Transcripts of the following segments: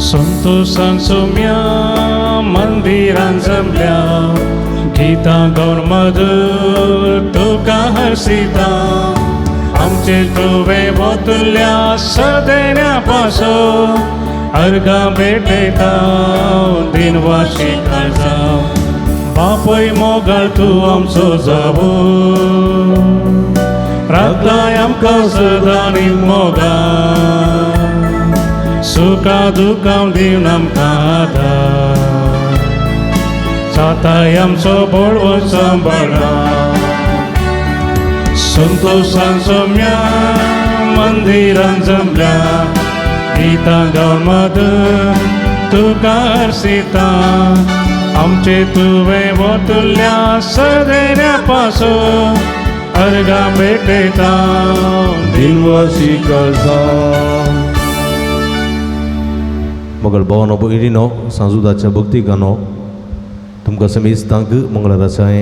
संतोषान सोम्या मंदिरान जमल्या गीतां गावन मधुर तुका हरसिता आमचे तुवे वतल्या सदैन्या पासो अर्घा भेटयता दिनवाशी काळजा बापय मोगाळ तूं आमचो जावो राखलाय आमकां सदां मोगाळ सुखा दुखां दिवन आमकां आदार जाताय आमचो बोडवो सांबाळा संतोषान सोम्या मंदिरान जमल्या गीतां गावन मधुर तुका हरसिता आमचे तुवें वतल्या सदैन्या पासो अर्घा भेटयता दिनवासी काळजा मगळ भोवनो इरिनो सांजुदाच्या भक्ती गानो तुमकां समेस्तांक मंगळारासाय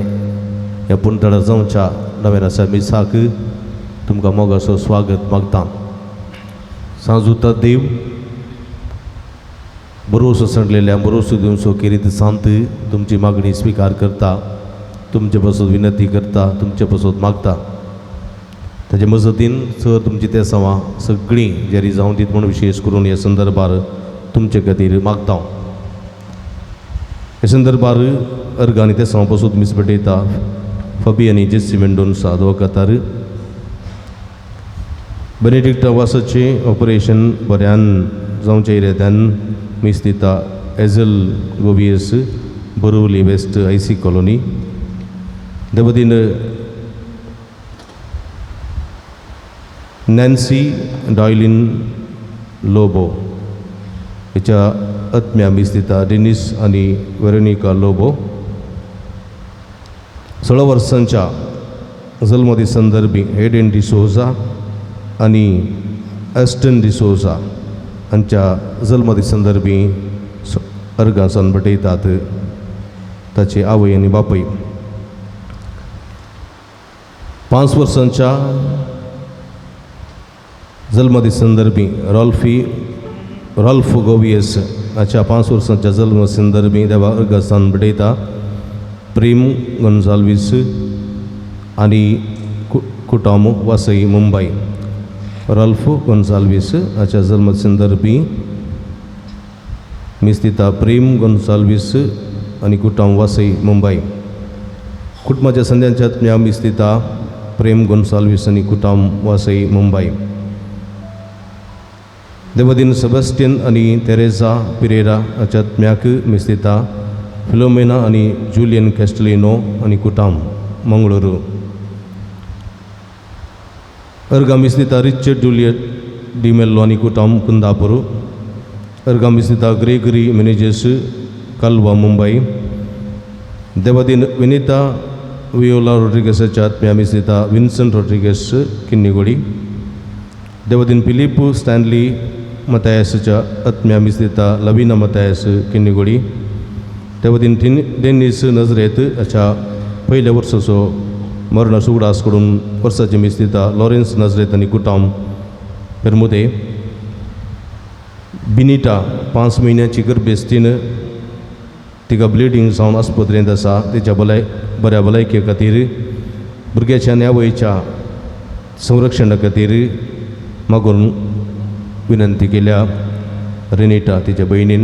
ह्या पुंतळा जावच्या नव्या मिसाक तुमकां मोगाचो स्वागत मागता. सांजुता देव बरोसो सणलेल्या बरोसो दिवचो किरीत सांत तुमची मागणी स्विकार करता, तुमचे पासून विनंती करता, तुमचे पासून मागता. ताचे मजतीन सर तुमची ते सवां सगळीं जेरी जावं दीत म्हूण विशेश करून ह्या संदर्भार तुमचे खातीर मागता. हे संदर्भार अर्गांनी ते सवां पासून मीस भेटयता फबी आनी जेसी मेंडोन्सा अदवोकातार बेनेडिक्ट वासाचें ऑपरेशन बऱ्यान जावचे इराद्यान मीस दिता एझल गोवियस बोरिवली वेस्ट IC कॉलनी. ते वतीन नॅन्सी डॉयलिन लोबो हिच्या आत्म्या मीस दिता डेनिस आनी वेरोनिका लोबो. 16 वर्सांच्या जल्म दिसंदर्भी हेडेन डिसोजा आनी एस्टन डिसोजा हांच्या जल्म दिसंदर्भी अर्गांसान भेटयतात ताची आवय आनी बापय. 5 वर्सांच्या जल्म दिसंदर्भी रॉल्फ गोवियस हाच्या 5 वर्सांच्या जल्म संदर्भी देवा अर्गासान भेटयता प्रेम गोन्साल्वीस आनी कुटुंब वासई मुंबई. रॉल्फ गोन्साल्वीस हाच्या जल्म संदर्भी मीस दिता प्रेम गोन्साल्वीस आनी कुटुंब वासई मुंबई. कुटुंबाच्या संध्यांच्या आत्म्या मीस दिता प्रेम गोन्साल्वीस आनी कुटुंब वासई मुंबई. देवदीन सेबेस्टियन आनी तेरेसा पिरेरा हाच्या आत्म्याक मीस दिता फिलोमेना आनी जुलियन कॅस्टलिनो आनी कुटुंब मंगळूरू. अर्गा मीस दिता रिचर्ड जुलियट डिमेल्लो आनी कुटुंब कुंदापुर. अर्गा मीस दिता ग्रेगरी मेनेजेस कल्वा मुंबई. देवदीन विनीता वियोला रोड्रिगेसाच्या आत्म्या मीस दिता विन्सेंट रोड्रिगेस किन्नीगोडी. देवदीन फिलिप स्टॅनली मतायसच्या आत्म्या मीस दिता लविना मतायस किन्नीगोडी. देवदीन डेनिस नजरेत हाच्या पयल्या वर्साचो मरण सुगडास कडून वर्साची मीस दिता लॉरेन्स नजरेत आनी कुटुंब पेरमुदे. बिनिटा 5 म्हयन्याची गर्भेस्तीन तिका ब्लिडींग जावन आस्पत्रेंत आसा. तिच्या बऱ्या भलायके खातीर भुरग्याच्या न्यावयच्या संरक्षणा खातीर मागून विनंती केल्या. रेनिटा तिच्या बहिणीन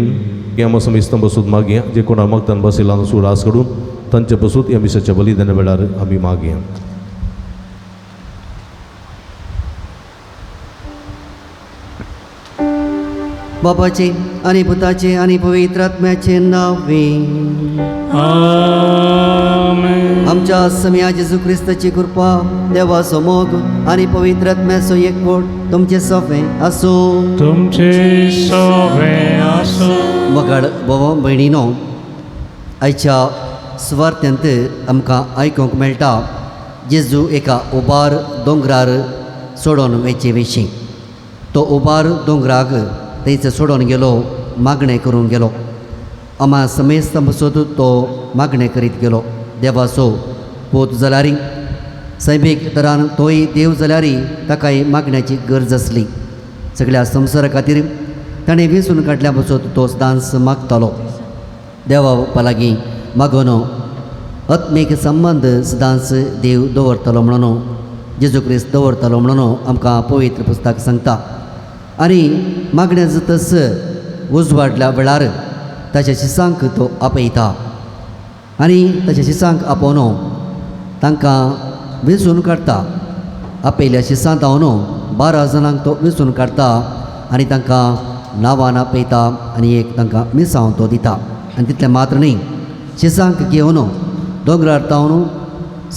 ह्या मोसम इस्तां बसून मागया जे कोणा मागतान बसयला सुडास कडून तांचे पासून ह्या मिसाच्या बलिदाना वेळार आमी मागया. बापाचे आनी पुताचे आनी पवित्र आत्म्याचे नावे आमेन. आमच्या सम्या जेजू क्रिस्ताची कृपा देवाचो मोग आनी पवित्र आत्म्याचो एकवट तुमचे सोफे आसो. तुमचे सोबे आसो. मगड बोव भयणीनो, आयच्या सुवार्थ्यांत आमकां आयकूंक मेळटा जेजू एका उबार दोंगरार सोडून वेचे विशीं. तो उबार दोंगराक थंयच सोडून गेलो, मागणें करूंक गेलो. आमा समेस्त बसत तो मागणें करीत गेलो. देवाचो पोत जाल्यारी सैमीक तरान तोय देव जाल्यारी ताकाय मागण्याची गरज आसली. सगळ्या संवसारा खातीर ताणें वेंचून काडल्या बसत तो सदांच मागतालो. देवा बापा लागीं मागून आत्मीक संबंद सदांच देव दवरतलो म्हणून, जेजू क्रिस्त दवरतलो म्हणून आमकां पवित्र पुस्तक सांगता. आनी मागण्या जतस उजवाडल्या वेळार ताच्या शिसांक तो आपयता आनी ताच्या शिसांक आपोवन तांकां वेंचून काडटा. आपयल्या शिसांत हांवन 12 जाणांक तो वेंचून काडटा आनी तांकां नांवान आपयता आनी एक तांकां मिसांव तो दिता. आनी तितलें मात्र न्ही, शिसांक घेवन दोंगरार तावन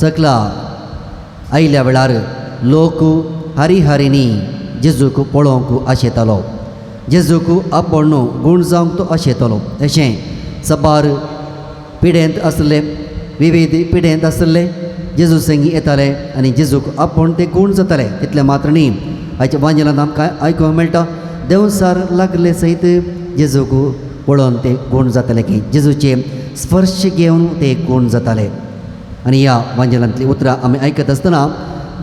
सकला आयिल्ल्या वेळार लोक हारी जेजूक पळोवंक आशेतालो. जेजूक आपोवन गूण जावंक तो आशेतालो. अशें सबार पिडेंत आसले, विविध पिडेंत आसले जेजू संगी येताले आनी जेजूक आपोवन ते गूण जाताले. तितलें मात्र न्ही, आयच्या वांजेलांत आमकां आयकूंक मेळटा देवसार लागले सयत जेजूक पळोवन ते गूण जाताले की जेजूचे स्पर्श घेवन ते गूण जाताले. आनी ह्या वांजेलांतलीं उतरां आमी आयकत आसतना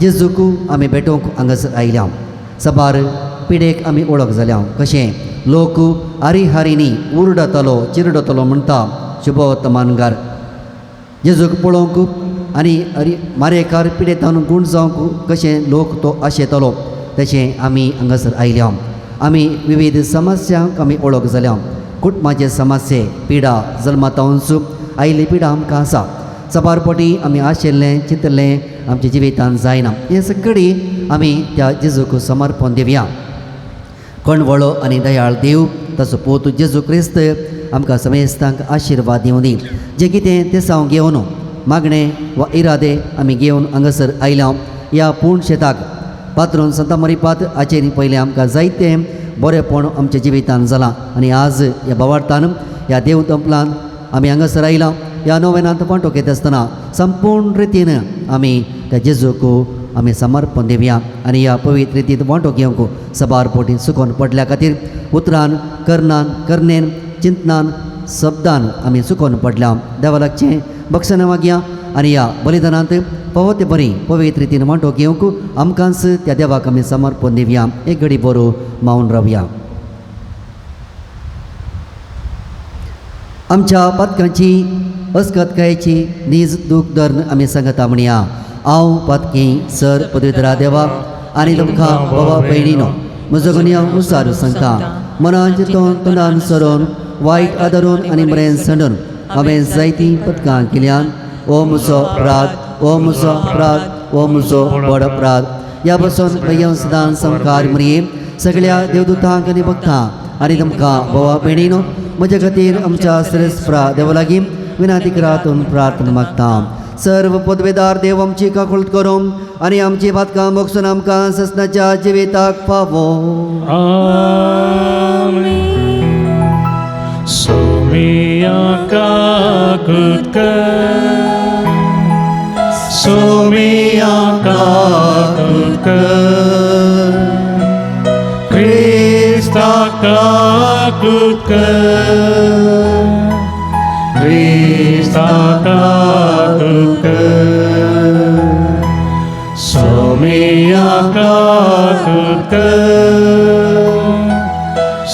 जेजूक आमी भेटोवंक हांगासर आयल्या. सबार पिडेक आमी वळख जाल्या. कशें लोक हारी उरडतालो चिरडतालो म्हणटा शुभवर्तमानकार. जेजूक पळोवंक आनी मारेकार पिडेतान गूण जावंक कशें लोक तो आशेतालो तशें आमी हांगासर आयल्या. आमी विविध समस्यांक आमी वळख जाल्या. कुटुंबाचे समस्ये, पिडा, जल्मातावनच आयिल्ली पिडा आमकां आसा. सबारपटी आमी आशिल्लें चिंतलें आमच्या जिवितांत जायना. हें सगळी आमी त्या जेजूक समर्पण दिवया. कोण व्हडलो आनी दयाळ देव ताचो पोत जेजू क्रिस्त आमकां समेस्तांक आशिर्वाद दिवं दी. जें कितें तें साव घेवन मागणें वा इरादे आमी घेवन हांगासर आयल्या. ह्या पूर्ण शेताक पात्रून संत मरिपात हाचेर पयलें आमकां जायतें बरेंपण आमच्या जिवितांत जालां. आनी आज ह्या भावार्थान ह्या देव तंपलान आमी हांगासर आयलां. ह्या नोवेनांत वांटो घेत आसतना संपूर्ण रितीन आमी त्या जेजूक आमी समर्पण दिवया. आनी ह्या पवित्र रितीन वांटो घेवंक सबार पोटी सुकोवन पडल्या खातीर उतरान, कर्णेन, चिंतनान, शब्दान आमी सुकोवन पडल्या. देवा लागचें बक्षण मागया आनी ह्या बलिदानांत पवो ते बरी पवित्र रितीन वांटो घेवंक आमकांच त्या देवाक आमी समर्पण दिवया. एक घडी बरो मावन रावया. आमच्या पातकांची अस्कतकायेची नीज दूख धरून आमी सांगता म्हणया. हांव पातकी सर पवित्रा देवा आनी तुमकां बाबा भयणीनो म्हजो गुन्यांव उसारू सांगता. मनान चिंतून तोंडान सरोन वायट आदारून आनी बरें संडून हांवें जायतीं पथकां केल्यान ओ म्हजो अपराध, ओ म्हजो अपराध, ओ म्हजो व्हड अपराध. ह्या बसून भय्या सदां संकार मरये सगळ्या देवदूतांक आनी भक्तां आनी तुमकां बाबा भयणीनो म्हज्या खातीर आमच्या श्रेष्ठ देवा लागीं विनाती करातून प्रार्थना मागता. सर्व पदवेदार देव आमची काकुळट करून आनी आमची भातकां मोगसून आमकां ससनाच्या जिविताक फावो. Amen. Somia kakutka, Somia kakutka, Krista kakutka, Krista kakutka, Somia kakutka,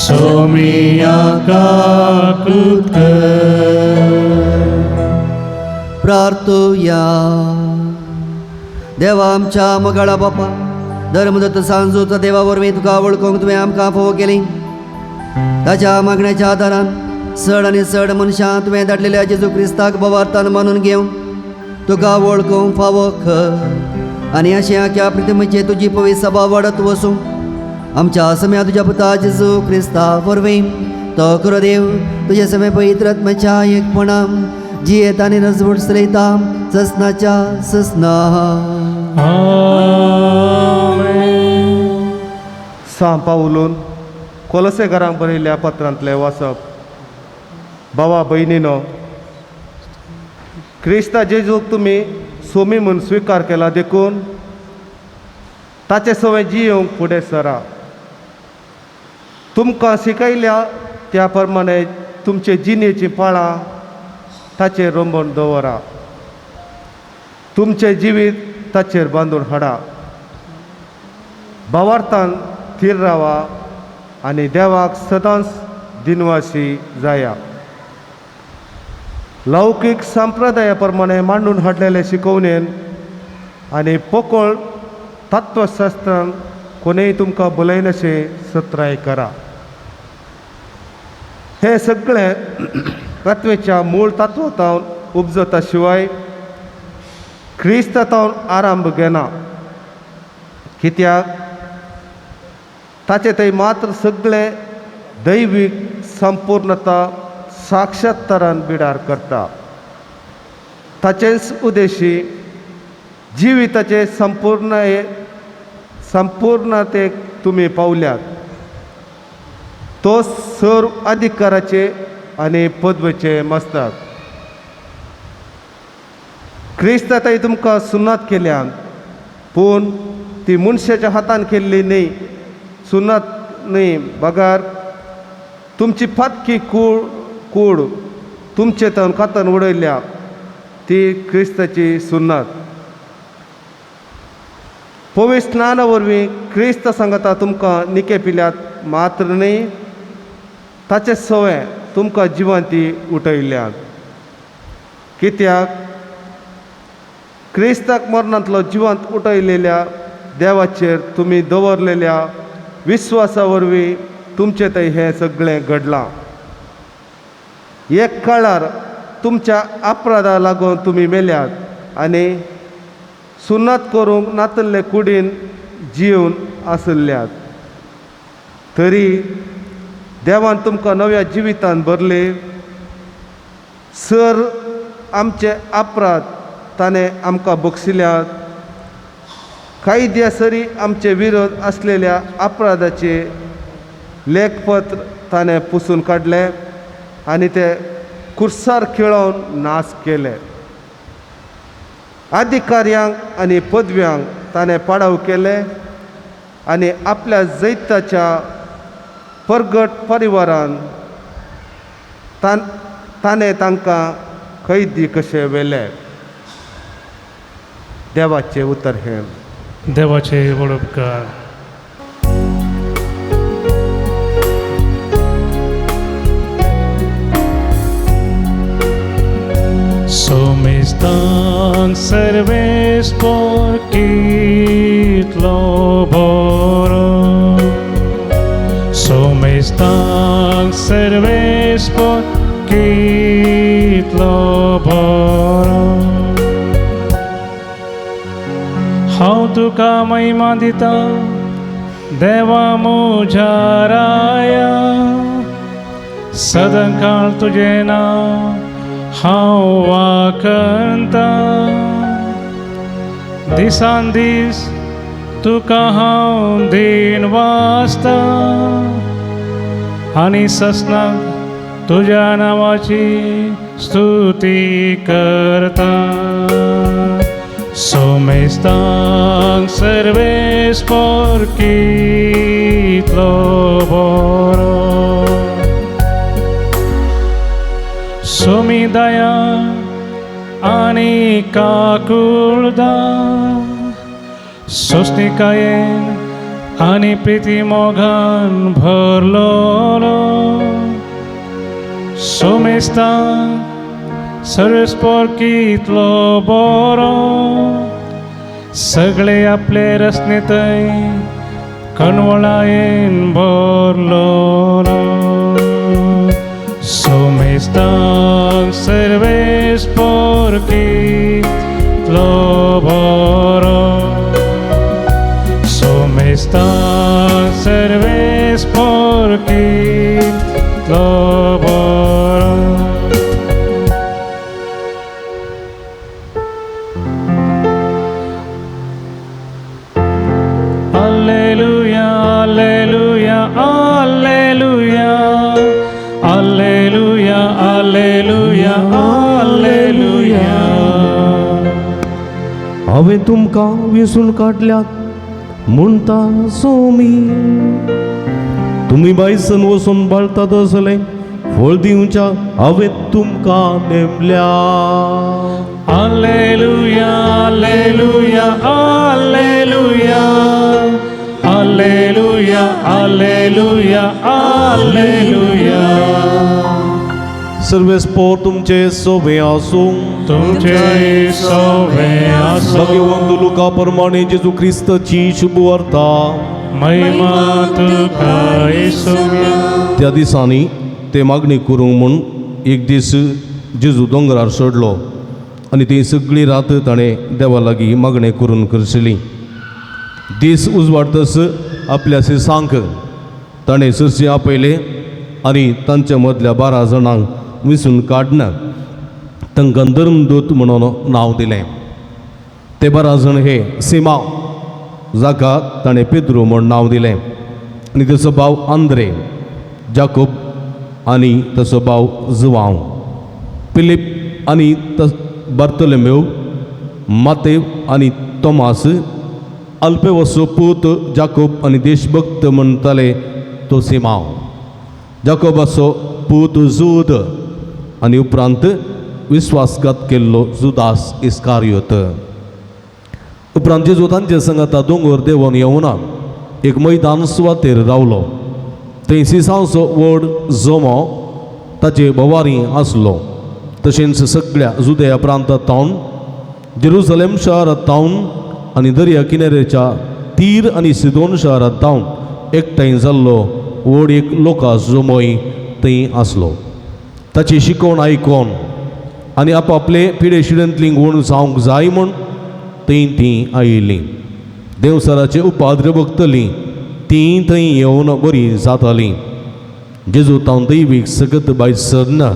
Somia kakutka. प्रार्थुया. देवा आमच्या मगाळा बापा धर्मदत्त सांजूचा देवा वरवीं तुका वळखूंक तुवें आमकां फोव केली. ताच्या मागण्याच्या आदारान चड आनी चड मनशां तुवें धाडलेल्या जेजू क्रिस्ताक भावार्थान मानून घेवंक तुका वळखूंक फावो कर आनी अशें आख्या प्रितीमेचे तुजी पवित्र सभा वाडत वचूं. आमच्या सम्या तुज्या पुता जेजू क्रिस्ता वरवीं तो करो देव तुजे समे पवित्र आत्म्याच्या एकपणान जियेत आनी रजवट चलयता ससनाच्या ससना. सांपा उलोवन कोलसेकारांक बरयल्ल्या पत्रांतलें वाचप. भावा भयणीनो, क्रिस्ता जेजूक तुम्ही सोमी म्हणून स्वीकार केला देखून ताचे सवय जियोंक फुडें सरा. तुमकां शिकयल्या त्या प्रमाणे तुमचे जिणेचीं पाळां ताचेर रोंबोन दवरा. तुमचें जिवीत ताचेर बांदून हाडा. भावार्थान थीर रावा आनी देवाक सदांच दिनवासी जाया. लौकीक संप्रदाया प्रमाणे मांडून हाडलेले शिकवणेन आनी पोकळ तत्वशास्त्रान कोणेय तुमकां भलयनशें सत्राय करा. हे सगळें तत्वेच्या मूळ तत्वांतावन उपजता शिवाय क्रिस्तांतावन आरंभ घेना. कित्याक ताचे थंय मात्र सगळे दैवीक संपूर्णता साक्षात्कारान बिडार करता. ताचेच उद्देशी जिविताचे संपूर्णतेक तुमी पावल्यात. तो सर्व अधिकाराचे आनी पदवेचे मस्ताक. क्रिस्तांतय तुमकां सुन्नत केल्यान, पूण ती मनशाच्या हातान केल्ली न्ही. सुन्नत न्ही, बगार तुमची फातकी कूड तुमचे तन कातन उडयल्या ती क्रिस्ताची सुन्नत. पवित्र स्नाना वरवीं क्रिस्त सांगता तुमकां निके पिल्यात मात्र न्ही, ताचे सवय तुमकां जिवंती उठयल्यात. कित्याक क्रिस्ताक मरणांतलो जिवंत उठयलेल्या देवाचेर तुमी दवरलेल्या विस्वासा वरवीं तुमचें थंय हें सगळें घडलां. एक काळार तुमच्या अपराधा लागून तुमी मेल्यात आनी सुन्नत करूंक नातल्ले कुडीन जिवन आसल्यात. तरी देवान तुमकां नव्या जिवितान भरले. सर आमचे अपराध ताणें आमकां बक्षिल्यात. काही दियासरी आमचे विरोध असलेल्या अपराधाचे लेखपत्र ताणें पुसून काडले आनी ते कुर्सार खिळोवन नाश केले. अधिकाऱ्यांक आनी पदव्यांक ताणें पाडाव केले आनी आपल्या जैताच्या परगट परिवारान ताणें तांकां कैदी कशे वेले. देवाचे उतर हे. देवाचे उपकार. Somestan serves por kitlo boro. Somestan serves por kitlo boro. How तुका महिमा दिता देवा मुझा राया. सदांकाळ तुझे नाव हांव वाकरता. दिसान दीस तुका हांव दिन वाचता आनी ससनाक तुज्या नांवाची स्तुती करता. Somestan serves por kitlo boro. Somi daya ani kakulda. Sosnikayen ani priti mogan bharlolo. Somestan Sarves por kitlo boro. सगळे आपले रसने थंय कणवळायेन भरलो. Somestan serves por kitlo boro. Somestan serves por kitlo boro. Alleluia, alleluia, alleluia. Alleluia, alleluia, alleluia. हांवें तुमकां विसरून काडल्यात म्हणटा सोमी तुमी बायसन वचून बाळतात असले फळ दिवच्या हांवें तुमकां नेमल्या. Alleluia, Alleluia, Alleluia, Alleluia, Alleluia, Alleluia. सर्वेस्पोर तुमचे सोबे आसूं. तुमचे सोबे आसूं. भाग्यवंत लुका प्रमाणे जेजू क्रिस्ताची शुभ वार्ता. महिमा तुका येशुव्या. त्या दिसांनी ते मागणी करूंक म्हूण एक दीस जेजू दोंगरार चडलो आनी ती सगळी रात ताणें देवा लागीं मागणें करून करशिल्ली. दीस उजवाडतस आपल्या शिसांक ताणें सरशी आपयले आनी तांच्या मदल्या 12 जाणांक विसरून काडना तांकां धर्मदूत म्हणून नांव दिलें. ते 12 जाण हे सिमा जाका ताणें पेद्रू म्हूण नांव दिलें आनी ताचो भाव आंद्रे, जाकोब आनी ताचो भाव जुवांव, फिलीप आनी बार्तोलोमेव, मातेव आनी तोमास, अल्फेवसो पूत जाकोब आनी देशभक्त म्हणटाले तो सिमाव, जाकोबाचो पूत जूद आनी उपरांत विश्वासघात केल्लो जुदास इस्कारियोत. उपरांत जेजू तांचे संगता दोंगर देंवन येवना एक मैदान सुवातेर रावलो. थंय सिसांचो व्हड जोमो ताचे भोवारी आसलो. तशेंच सगळ्या जुदेया प्रांतांतावन जेरुसलेम शारांतावन आनी दर्या किनाऱ्याच्या तीर आनी सिदोन शारांतावन एकठांय जाल्लो व्हड एक लोका जोमोय थंय आसलो. ताची शिकवण आयकोन आनी आपआपले पिडे शिडेंतलीं गुण जावंक जाय म्हूण थंय तीं आयिल्लीं. देवसराचे उपाद्र भक्तलीं तीं थंय येवन बरीं जातालीं. जेजू तांव दैवीक सगत बायज सरना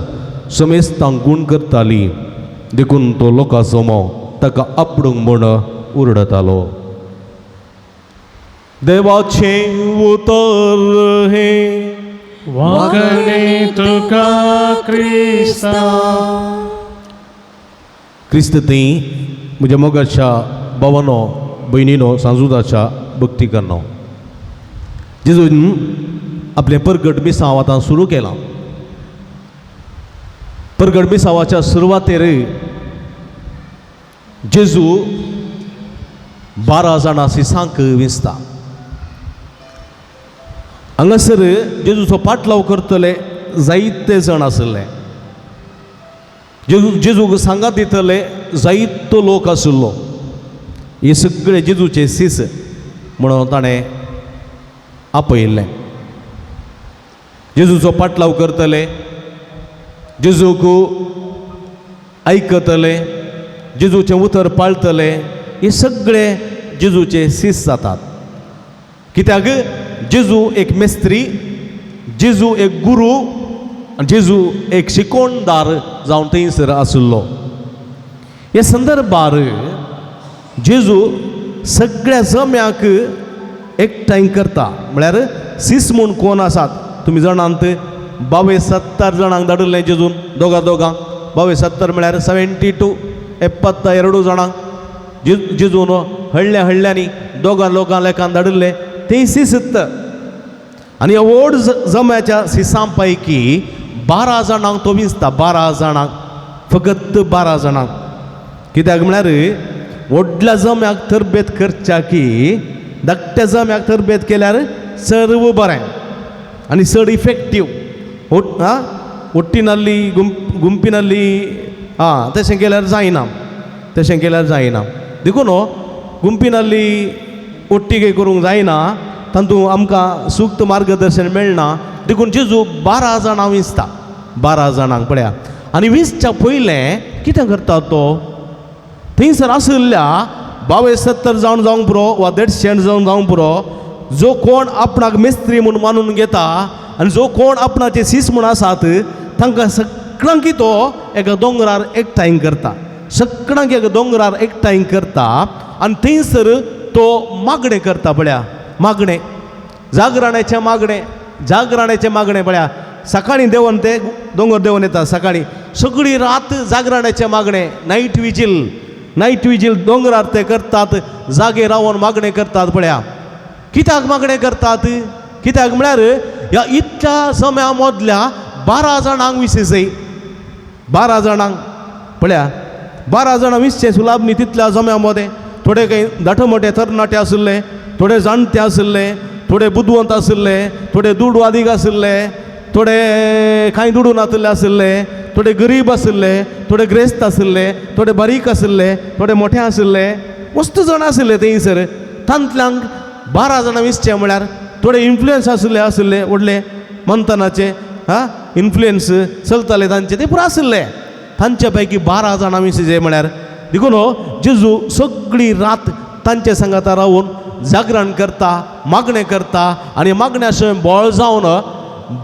समेस्तांक गुण करतालीं देखून तो लोकांचो मोव ताका आपडूंक म्हूण उरडतालो. देवाचे उतर हे वागणे तुका क्रिस्ता. क्रिस्त थंय म्हज्या मोगाच्या भावानो भयणीनो सांजुदाच्या भक्ती करनो. जेजून आपले परगट मिसांव आतां सुरू केलां. परगट मिसावाच्या सुरवातेर जेजू 12 जाणां सिसांक विंचता. हांगासर जेजूचो पाटलाव करतले जायते जाण आसले. जेजूक सांगात दितले जायतो लोक आशिल्लो. हे सगळे जेजूचे सीस म्हणून ताणें आपयिल्ले. जेजूचो पाटलाव करतले, जेजूक आयकतले, जेजूचें उतर पाळटले. हे सगळे जेजूचे सीस जातात. कित्याक जेजू एक मेस्त्री, जेजू एक गुरू, जेजू एक शिकोवणदार जावन थंयसर आशिल्लो. हे संदर्भार जेजू सगळ्या जम्याक एकठांय करता. म्हळ्यार सीस म्हूण कोण आसात तुमी जाणांत 22-70 जाणांक धाडिल्लें जेजून दोगांक. 22-70 म्हळ्यार 72 जाणांक जेजून हळल्यांनी दोगां लोकां लेखान धाडिल्ले ते सीस. आनी ह्या व्हड जम्याच्या सिसां पैकी 12 जाणांक तो विंचता. 12 जाणांक, फकत 12 जाणांक. कित्याक म्हळ्यार व्हडल्या जम्याक तरबेत करच्या की धाकट्या जम्याक तरबेत केल्यार सर्व बरें आनी चड इफेक्टीव. ओट्टी गुंपी नाल्ली तशें केल्यार जायना. देखून गुंपी नाल्ली ओट्टी करूंक जायना. तातूंत आमकां सूक्त मार्गदर्शन मेळना. देखून जेजू 12 जाणां विंचता. 12 जाणांक पळया. आनी विंचच्या पयलें कितें करता तो? थंयसर आशिल्ल्या 22-70 जावंक पुरो वा 150 जावंक पुरो जो कोण आपणाक मेस्त्री म्हूण मानून घेता आनी जो कोण आपणाचे सीस म्हूण आसात तांकां सगळ्यांक तो एका दोंगरार एकठांय करता. सगळ्यांक एका दोंगरार एकठांय करता आनी थंयसर तो मागणें करता. पळया मागणें, जागराण्याचें मागणें पळया. सकाळीं देंवन ते दोंगर देंवन येता. सकाळीं सगळी रात जागराण्याचें मागणें, नायट विजील. नाईट विजील दोंगरार ते करतात, जागे रावन मागणे करतात. पळया कित्याक मागणे करतात? कित्याक म्हळ्यार ह्या इतल्या समया मदल्या 12 जाणांक विसय. 12 जाणांक पळया 12 जाणां विसचे सुलाभ न्ही तितल्या जम्या मध्ये. थोडे काही दाठमोठे तरणाटे आशिल्ले, थोडे जाणटे आशिल्ले, थोडे बुदवंत आशिल्ले, थोडे दूडवादीक आशिल्ले, थोडे कांय दुडून नातले आशिल्ले, थोडे गरीब आशिल्ले, थोडे ग्रेस्त आशिल्ले, थोडे बारीक आशिल्ले, थोडे मोठे आशिल्ले, मस्त जाण आशिल्ले थंयसर. तांतल्यांक 12 जाणां विसचे म्हळ्यार थोडे इन्फ्लुयन्स आशिल्ले व्हडले मंथनाचे इन्फ्लुयन्स चलताले तांचे ते पुरो आशिल्ले. तांचे पैकी 12 जाणां विसचे म्हळ्यार देखून जेजू सगळी रात तांचे सांगाता रावून जागरण करता, मागणें करता आनी मागण्याशें बोळ जावन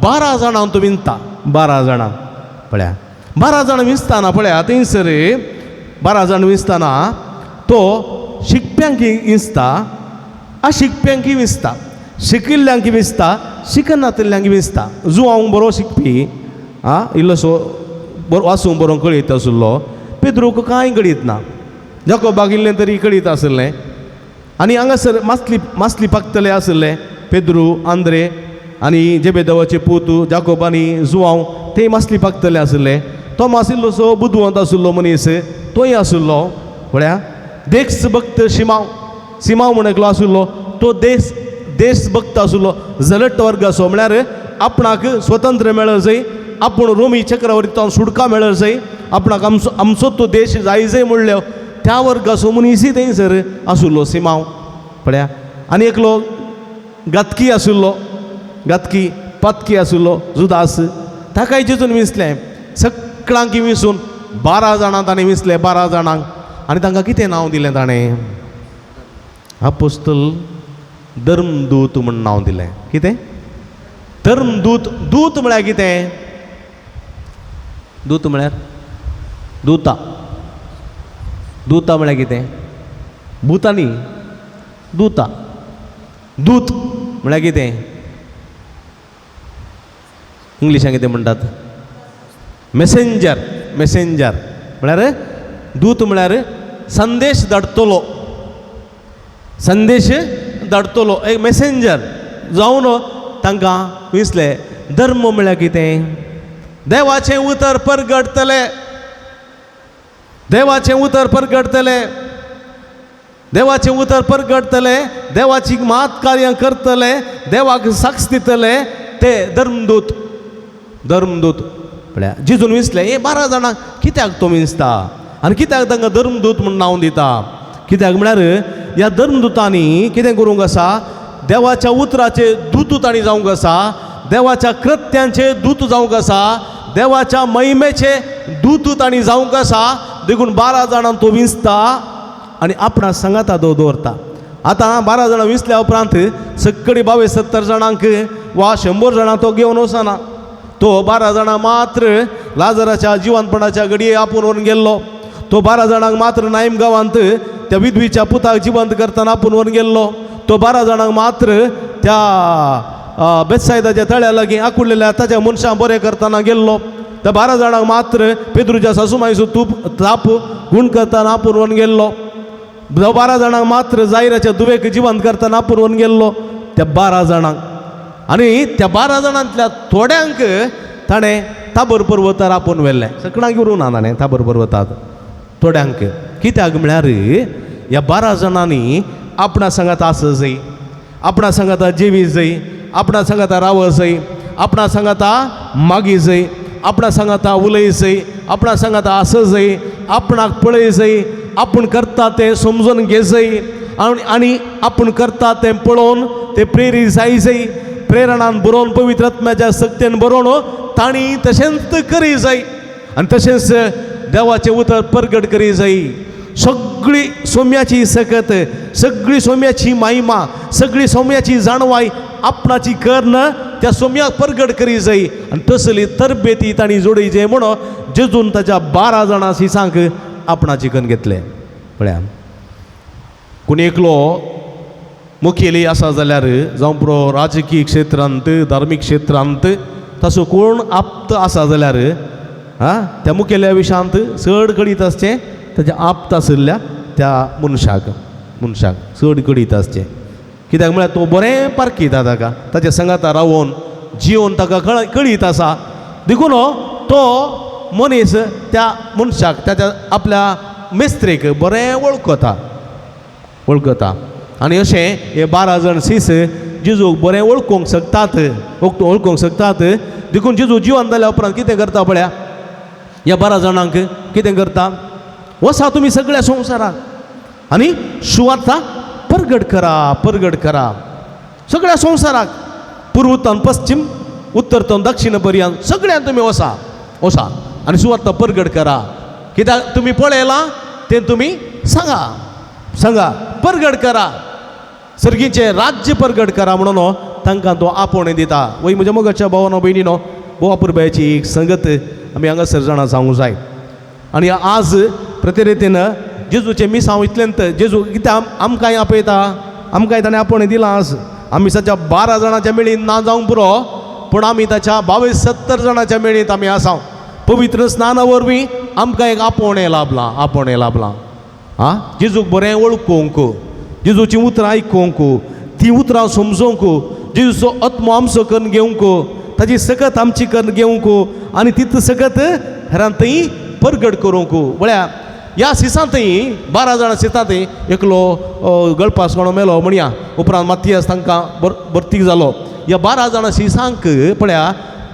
12 जाणांक तो विंचता. 12 जाणां पळया 12 जाणां विंचताना पळया थंयसर 12 जाण विंचताना तो शिकप्यांक विंचता, अशिकप्यांक विंचता, शिकिल्ल्यांक विंचता, शिकनातल्यांक विंचता. जुवांक बरो शिकपी इल्लोसो वाचूंक बरो कळीत आशिल्लो पेद्रूक कांय कळीत ना, जाकोबाक इल्लें तरी कळीत आशिल्लें. आनी हांगासर मासली पाकतले आशिल्ले पेद्रू, आंद्रे आनी जेबेदावाचे पूत जाकोब आनी जुवांव ते मासली पाकतले आशिल्ले. तोमास इल्लोसो बुदवंत आशिल्लो मनीस तोय आशिल्लो. पळया देशभक्त शिमाव म्हण एकलो आशिल्लो तो देशभक्त आशिल्लो. जलट वर्गाचो म्हळ्यार आपणाक स्वतंत्र मेळ्ळो जाय, आपूण रोमी चक्रवर्तीन सुडका मेळ्ळो जाय, आपणाक आमचो तो देश जाय जाय म्हणल्यो त्या वर्गाचो मनीसय थंयसर आशिल्लो शिमाव. पळया आनी एकलो गातकी आशिल्लो, गातकी पातकी आशिल्लो जुदास. ताकाय जेजून विंचलें. सगळ्यांक विंचून 12 जाणां ताणें विंचले. 12 जाणांक आनी तांकां कितें नांव दिलें ताणें? अपोस्तल धर्मदूत म्हूण नांव दिलें. कितें? धर्मदूत. दूत म्हळ्यार कितें? दूत म्हळ्यार दूता. दूता म्हळ्यार कितें? भुतांनी दूता. दूत म्हळ्यार कितें? इंग्लिशान कितें म्हणटात? मेसेंजर. मेसेंजर म्हळ्यार दूत म्हळ्यार संदेश धाडटलो. संदेश धाडटलो एक मेसेंजर जावन तांकां विंचले. धर्म म्हळ्यार कितें? देवाचें उतर परगडतले. देवाचें उतर परगडतले. देवाचें उतर परगडतले. देवाची मात कार्यां करतले. देवाक साक्ष दितले ते धर्मदूत. धर्मदूत पळया जेजून विंचले. हे 12 जाणांक कित्याक तो विंचता आनी कित्याक तांकां धर्मदूत म्हूण नांव दिता? कित्याक म्हळ्यार ह्या धर्मदूतांनी कितें करूंक आसा? देवाच्या उतराचे दूत तांणी जावंक आसा, देवाच्या कृत्यांचे दूत जावंक आसा, देवाच्या महिमेचे दूत तांणी जावंक आसा. देखून 12 जाणांक तो विंचता आनी आपणा सांगाता दवरता. आतां 12 जाणां विंचल्या उपरांत सक्कळी 22-70 जाणांक वा 100 जाणांक तो घेवन वचना. तो 12 जाणां मात्र लाजराच्या जिवंतपणाच्या घडये आपूण व्हरून गेल्लो. तो 12 जाणांक मात्र नाईम गांवांत त्या विधवीच्या पुताक जिवंत करतना आपूण व्हरून गेल्लो. तो 12 जाणांक मात्र त्या बेतसायदाच्या तळ्या लागीं आकुळलेल्या ताच्या मनशां बरें करतना गेल्लो. त्या 12 जाणांक मात्र पेद्रूच्या सासूमाईचो ताप गुण करतना आपूण व्हरून गेल्लो. 12 जाणांक मात्र जायराच्या दुवेक जिवंत करतना आपूण व्हरून गेल्लो. त्या 12 जाणांक आनी त्या 12 जाणांतल्या थोड्यांक ताणें ताबर पर्वतार आपूण व्हेल्लें. सगळ्यांक व्हरूंक ना ताणें ताबर पर्वतार. थोड्यांक कित्याक म्हळ्यार ह्या 12 जाणांनी आपणा सांगात आस जाय, आपणा सांगाता जेवी जाय, आपणा सांगाता राव जाय, आपणा सांगाता मागी जाय, आपणा सांगाता उलय जाय, आपणा सांगाता आस जाय, आपणाक पळय जाय, आपूण करता तें समजून घे जाय आनी आपूण करता तें पळोवन तें प्रेरीत जाय जाय. प्रेरणान बरोवन पवित्र आत्म्याच्या सक्तीन बरोवन तांणी तशेंच करी जाय आनी तशेंच देवाचें उतर परगट करी जाय. सगळी सोम्याची सकत, सगळी सोम्याची महिमा, सगळी सोम्याची जाणवाय आपणाची कर्ण त्या सोम्याक परगट करी जाय आनी तसली तरबेती तांणी जोडी जाय म्हणून जेजून ताच्या 12 जाणां शिसांक आपणाची कन्न घेतले. पळया कोण एकलो मुखेली आसा जाल्यार जावं पुरो राजकीय क्षेत्रांत, धार्मीक क्षेत्रांत तसो कोण आप्त आसा जाल्यार त्या मुखेल्या विशयांत चड कळीत आसचें ताच्या आप्त आशिल्ल्या त्या मनशाक चड कळीत आसचें कित्याक म्हळ्यार तो बरें पारखीता ताका ताच्या संगाता रावून जिवन ताका कळीत आसा देखून तो मनीस त्या मनशाक ताच्या आपल्या मेस्त्रेक बरें वळखता आनी अशें हे 12 जाण सीस जेजूक बरें वळखूंक शकतात देखून जेजू जिवन जाल्या उपरांत कितें करता पळया ह्या 12 जाणांक कितें करता वसा तुमी सगळ्या संवसाराक आनी सुवार्ता परगट करा सगळ्या संवसाराक पूर्वतान पश्चिम उत्तरतान दक्षिण पर्यंत सगळ्यांक तुमी वसा आनी सुवार्ता परगट करा कित्याक तुमी पळयलां तें तुमी सांगा परगट करा सर्गीचें राज्य परगट करा म्हणून तांकां तो आपोवणें दिता वय म्हज्या मोगाच्या भावानो भयणीनो बोवा पुरब्याची एक संगत आमी हांगासर जाणां सांगूंक जाय आनी आज प्रतिरेतीन जेजूचें मिसांव इतलेंत जेजू कित्याक आमकांय आपयता आमकांय ताणें आपोवणें दिलां आज आमी सद्या 12 जाणांच्या मेळीन ना जावंक पुरो पूण आमी ताच्या 22-70 जाणांच्या मेळींत आमी आसां पवित्र स्नाना वरवीं आमकां एक आपोवणें लाभलां जेजूक बरें वळखूंक जेजूची उतरां आयकूंक ती उतरां समजूंक जेजूचो आत्मो आमचो करून घेवंक ताची सकत आमची करून घेवंक आनी तितू सकत हेरांतय परगट करूंक म्हळ्यार ह्या सिसांतय 12 जाणां सिसांतय एकलो गळपास कोणो मेलो म्हणया उपरांत मातियास तांकां भर्ती जालो ह्या 12 जाणां सिसांक पळया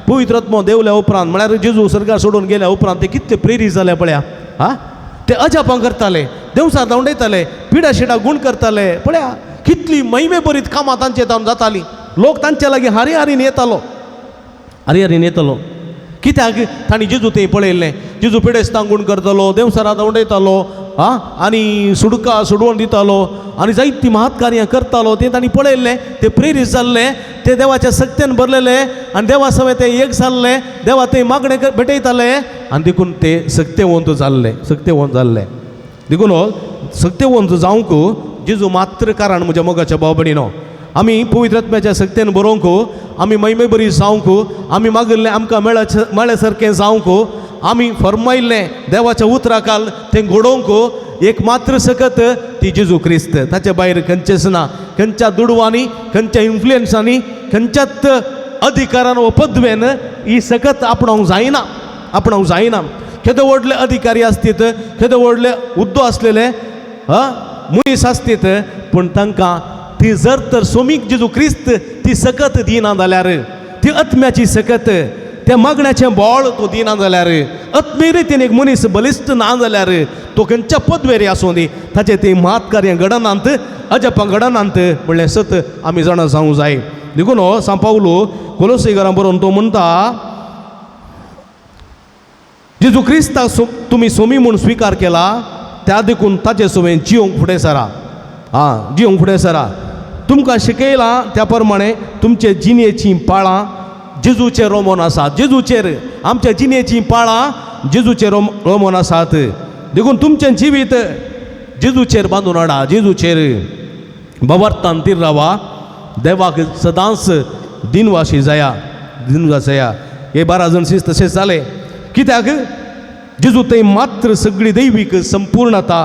पवित्र आत्मो देवल्या उपरांत म्हळ्यार जेजू सर्गार सोडून गेल्या उपरांत ते कितले प्रेरीत जाले पळया ते अजापां करताले देवसां दवंडयताले पिडा शिडा गूण करताले पळया कितली महिमे बरीत कामां तांचे जावन जाताली लोक तांचे लागीं हारी येतालो कित्याक तांणी जेजू थंय पळयल्लें जेजू पिडेस्तां गूण करतालो देवसां दवंडयतालो आनी सुडका सोडवून दितालो आनी जायतीं महत् कार्यां करतालो तें तांणी पळयल्लें ते प्रेरीत जाल्ले ते देवाच्या सक्तेन भरलेले आनी देवा सवे ते एक जाल्ले देवा ते मागणे भेटयताले आनी देखून ते सक्तेवंत जाल्ले देखून सक्तेवंत जावंक जेजू मात्र कारण म्हज्या मोगाच्या भाव भयणीनो आमी पवित्र आत्म्याच्या सक्तेन बरोवंक आमी महिमे बरी जावंक आमी मागिल्लें आमकां मेळ्ळे सारकें जावंक आमी फरमायिल्लें देवाच्या उतराकाल तें घडोवंक एक मात्र सकत ती जेजू क्रिस्त ताचे भायर खंयचेच ना खंयच्या दुडवांनी खंयच्या इन्फ्लुएन्सांनी खंयच्याच अधिकारान व पदवेन ही सकत आपणावंक जायना केदे व्हडले अधिकारी आसतीत केदे व्हडले हुद्दो आसलेले मनीस आसतीत पूण तांकां ती जर तर सोमीक जेजू क्रिस्त ती सकत दिना जाल्यार ती आत्म्याची सकत त्या मागण्याचें बळ तो दिना जाल्यार आत्मीय रितीन एक मनीस बलिश्ट ना जाल्यार तो खंयच्या पदवेर आसूं दी ताचें तें महत् कार्य घडनात अजापां घडनात म्हणलें सत आमी जाणा जावंक जाय देखून सान पावलो कोलोसेकारां बरोवन तो म्हणटा जेजू क्रिस्ताक तुमी सोमी म्हूण स्विकार केला त्या देखून ताचे सोबेन जिवंक फुडें सरा तुमकां शिकयलां त्या प्रमाणे तुमचे जिणेचीं पाळां जेजूचेर रोमोन आसात जेजूचेर आमच्या जिणेचीं पाळां जेजूचेर रोमोन आसात देखून तुमचें जिवीत जेजूचेर बांदून हाडा जेजूचेर भवार्थांतीर रावा देवाक सदांच दिनवाशी जाया हे 12 जाण सीस तशेंच जाले कित्याक जेजू थंय मात्र सगळी दैवीक संपूर्णता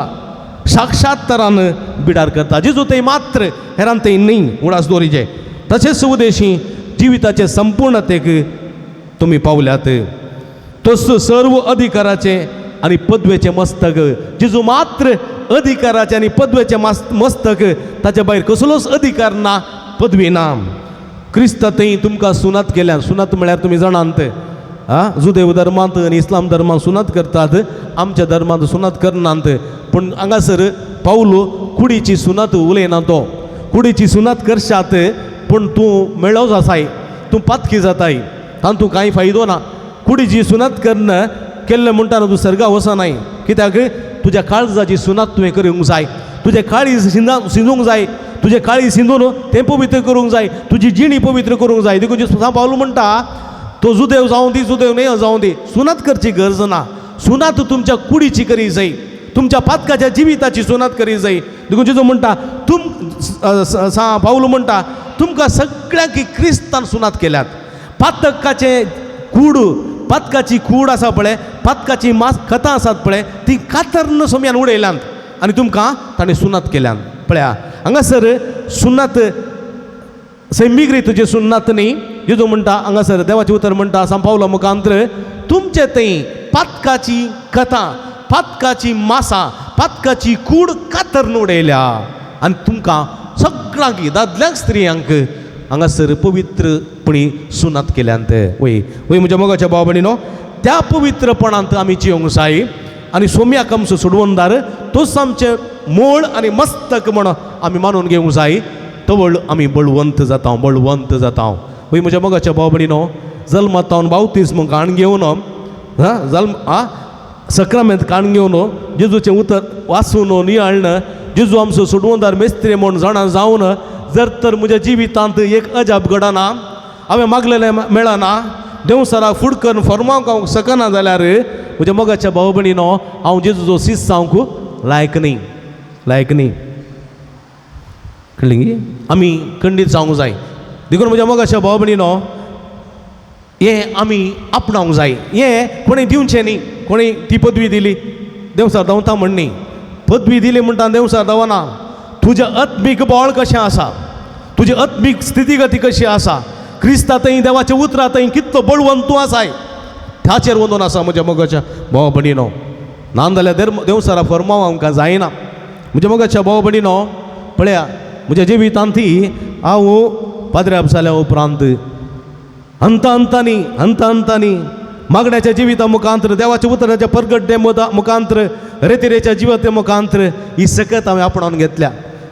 साक्षात्तरान बिडार करता जेजू थंय मात्र हेरान थंय न्ही उडास दोरीचे तशेंच उदेशी जिविताचे संपूर्णतेक तुमी पावल्यात तो सर्व अधिकाराचे आनी पदवेचे मस्तक जेजू मात्र अधिकाराचे आनी पदवेचे मस्तक ताचे भायर कसलोच अधिकार ना पदवी ना क्रिस्त थंय तुमकां सुनात केल्या सुनात म्हळ्यार तुमी जाणात जुदेव धर्मांत आनी इस्लाम धर्मांत सुनात करतात आमच्या धर्मांत सुनात करनात पूण हांगासर पावलो कुडीची सुनात उलयना तो कुडीची सुनात करशात पूण तूं मेळो जाताय तूं पातकी जाताय तातूंत कांय फायदो ना कुडीची सुनात केल्लें म्हणटाना तूं सर्गा वचनाय कित्याक तुज्या काळजाची सुनात तुवें करूंक जाय तुजे काळी सिंदूंक जाय तुजे काळी सिंदून तें पवित्र करूंक जाय तुजी जिणी पवित्र करूंक जाय देखून सान पावलो म्हणटा तो जुदेव जावं दी जुदेव न्ही जावं दी सुनात करची गरज ना सुनात तुमच्या कुडीची करी जाय तुमच्या पातकाच्या जिविताची सुनात करी जाय देखून जेजू म्हणटा सान पावलो म्हणटा तुमकां सगळ्यांक क्रिस्तान सुनात केल्यात पातकाचे कूड पातकाची कूड आसा पळय पातकाची मास खतां आसात पळय ती कातरन सोम्यान उडयल्यांत आनी तुमकां ताणें सुनात केल्यान पळया हांगासर सुनात सैमिग्री तुजे सुन्नात न्ही जेजू म्हणटा हांगासर देवाचें उतर म्हणटा सांपावला मुखांतर तुमचे थंय पातकाची कथां पातकाची मासां पातकाची कूड कातरन उडयल्या आनी तुमकां सगळ्यांक दादल्यांक स्त्रियांक हांगासर पवित्रपणी सुनात केल्यांत वय वय म्हज्या मोगाच्या भाव भयणीनो त्या पवित्रपणांत आमी जियोंक जाय आनी सोम्याक आमचो सोडवणदार तोच आमचे मोळ आनी मस्तक म्हण आमी मानून घेवंक जाय तवळ आमी बळवंत जाता वय म्हज्या मोगाच्या भाव भयणीनो जल्मातावन बावतीस्म काण घेवन सक्रामेंत काण घेवन जेजूचें उतर वाचून नियाळन जेजू आमचो सोडवणदार मेस्त्री म्हूण जाणा जावन जर तर म्हज्या जिवितांत एक अजाप घडना हांवें मागलेलें मेळना देवसराक फुड करून फर्मावंक हांव शकना जाल्यार म्हज्या मोगाच्या भाव भयणीनो हांव जेजूचो शिष्य जावंक लायक न्ही कळ्ळें गी आमी खंडीत जावंक जाय देखून म्हज्या मोगाच्या भाव भयणीनो हें आमी आपणावंक जाय हें कोणें दिवचें न्ही कोणें ती पदवी दिली देवसार दावता म्हण न्ही पदवी दिली म्हणटा देवसार दावना तुजें आत्मीक बळ कशें आसा तुजी आत्मीक स्थितीगती कशी आसा क्रिस्तांतय देवाच्या उतरांतय कितलो बळवंत तूं आसाय ताचेर वंदून आसा म्हज्या मोगाच्या भाव भयणीनो ना जाल्यार देवसारा फर्माव आमकां जायना म्हज्या मोगाच्या भाव भयणीनो पळया म्हज्या जिवितांत हांव पाद्र्याप जाल्या उपरांत अंतांनी मागण्याच्या जिविता मुखांतर देवाच्या उतराच्या परगड्डे मुखांतर रेतिरेच्या जिवते मुखांतर ही सकत हांवें आपणावन घेतल्या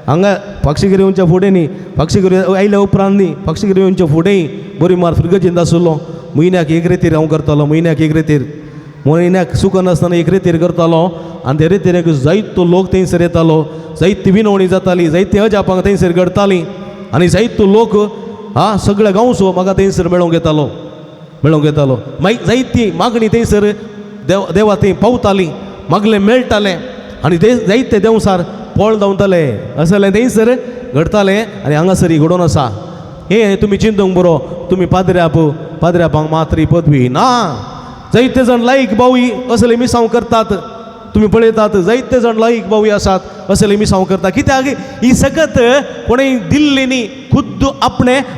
हांगा पक्षीगिरी येवच्या फुडें न्ही पक्षीगिरी आयल्या उपरांत न्ही पक्षीगिरी येवच्या फुडेंय बरी मार फ्रिगजींत आसलो म्हयन्याक एक रेतीर हांव करतालो म्हयन्याक सुख नासतना एक रेतीर करतालो आनी त्या रेतीरेक जायतो लोक थंयसर येतालो जायती विनवणी जाताली जायती अजापांक थंयसर घडटाली आनी जायतो लोक सगळे गांवचो म्हाका थंयसर मेळोंक येतालो मागीर जायती मागणी थंयसर देवा थंय पावताली मागलें मेळटालें आनी जायते देवसार पोळ धांवताले असलें थंयसर घडतालें आनी हांगासर ही घडोवन आसा हे तुमी चिंतूंक बरो तुमी पाद्र्यापांक मात्र ही पदवी ना जायते जाण लायक बावई असले मिसांव करतात तुमी पळयतात जायते जाण लायक बावई आसात असले मिसांव करतात कित्याक ही सकत कोणें दिल्ली न्ही खुद्द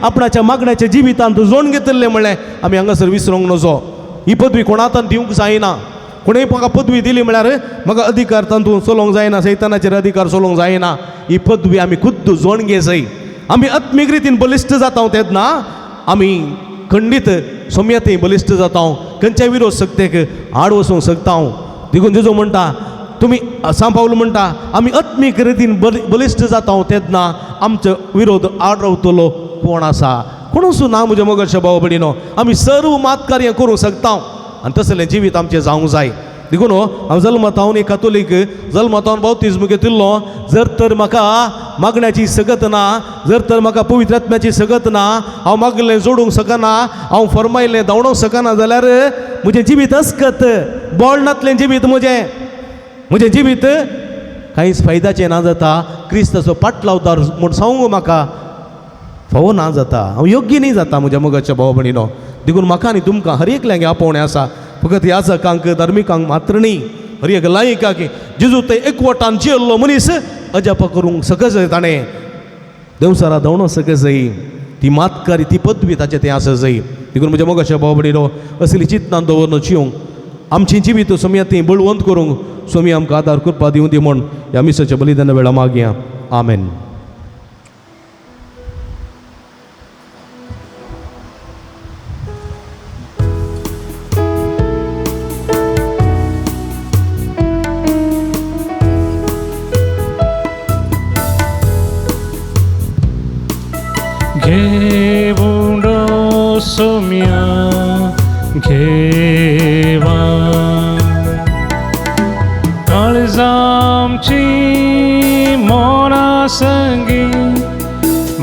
आपणाच्या मागण्याच्या जिवितांत जोडून घेतिल्लें म्हणलें आमी हांगासर विसरूंक नजो ही पदवी कोणातान दिवंक जायना कोणेंय म्हाका पदवी दिली म्हळ्यार म्हाका अधिकार तातूंत चलोवंक जायना सैतानाचेर अधिकार चलोवंक जायना ही पदवी आमी खुद्द जोडगे जाय आमी आत्मीक रितीन बलिश्ट जाता तेन्ना आमी खंडीत सोम्यातय बलिश्ट जाता खंयच्याय विरोध शक्तीक आड वचूंक शकता देखून जेजू म्हणटा तुमी सांपावलो म्हणटा आमी आत्मीक रितीन बलिश्ट जाता तेन्ना आमचो विरोध आड रावतलो कोण आसा कोणूच ना म्हज्या मोगाच्या भाव भयणीनो आमी सर्व मात कार्य करूंक शकता आनी तसलें जिवीत आमचें जावंक जाय देखून हांव जल्मातावन एक कातोलीक जल्मातावन बावतिस्म घेतिल्लो जर तर म्हाका मागण्याची सगत ना जर तर म्हाका पवित्र आत्म्याची सगत ना हांव मागलें जोडूंक शकना हांव फर्मायलें धांवडोंक शकना जाल्यार म्हजें जिवीत अस्कत बोळनातलें जिवीत म्हजें जिवीत कांयच फायद्याचें ना जाता क्रिस्ताचो पाटलावतार म्हूण सांगूंक म्हाका फावो ना जाता हांव योग्य न्ही जाता म्हज्या मोगाच्या भाव भयणीनो देखून म्हाका आनी तुमकां हर एकल्यांक आपोवणें आसा फकत याजकांक धार्मिकांक मात्र न्ही हर एक लायकाक जेजू ते एकवटान जियल्लो मनीस अजाप करूंक सकस ताणें देवसारा धांवडोंक सकस जायी ती मातकारी ती पदवी ताचें तें आसा जायी देखून म्हज्या मोगाच्या भाव भयणीनो असली चिंतनान दवरून जियोंक आमची जिवीत सोम्याती बळवंत करूंक सोमी आमकां आदार कृपा दिवं दी म्हूण ह्या मिसाच्या बलिदाना वेळा मागया आमेन. घेवून सोम्या घेवा काळजामची मोना संगी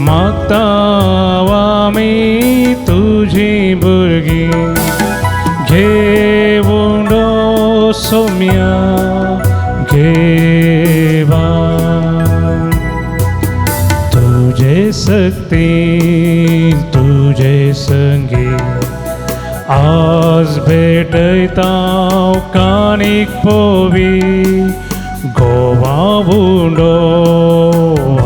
मागताव आमी तुझी भुरगी घेवून सोम्या घेवा तुझे सक्ती तुझे संगी आज बे भेटैताव कानिक पोवी गोवाबुंडो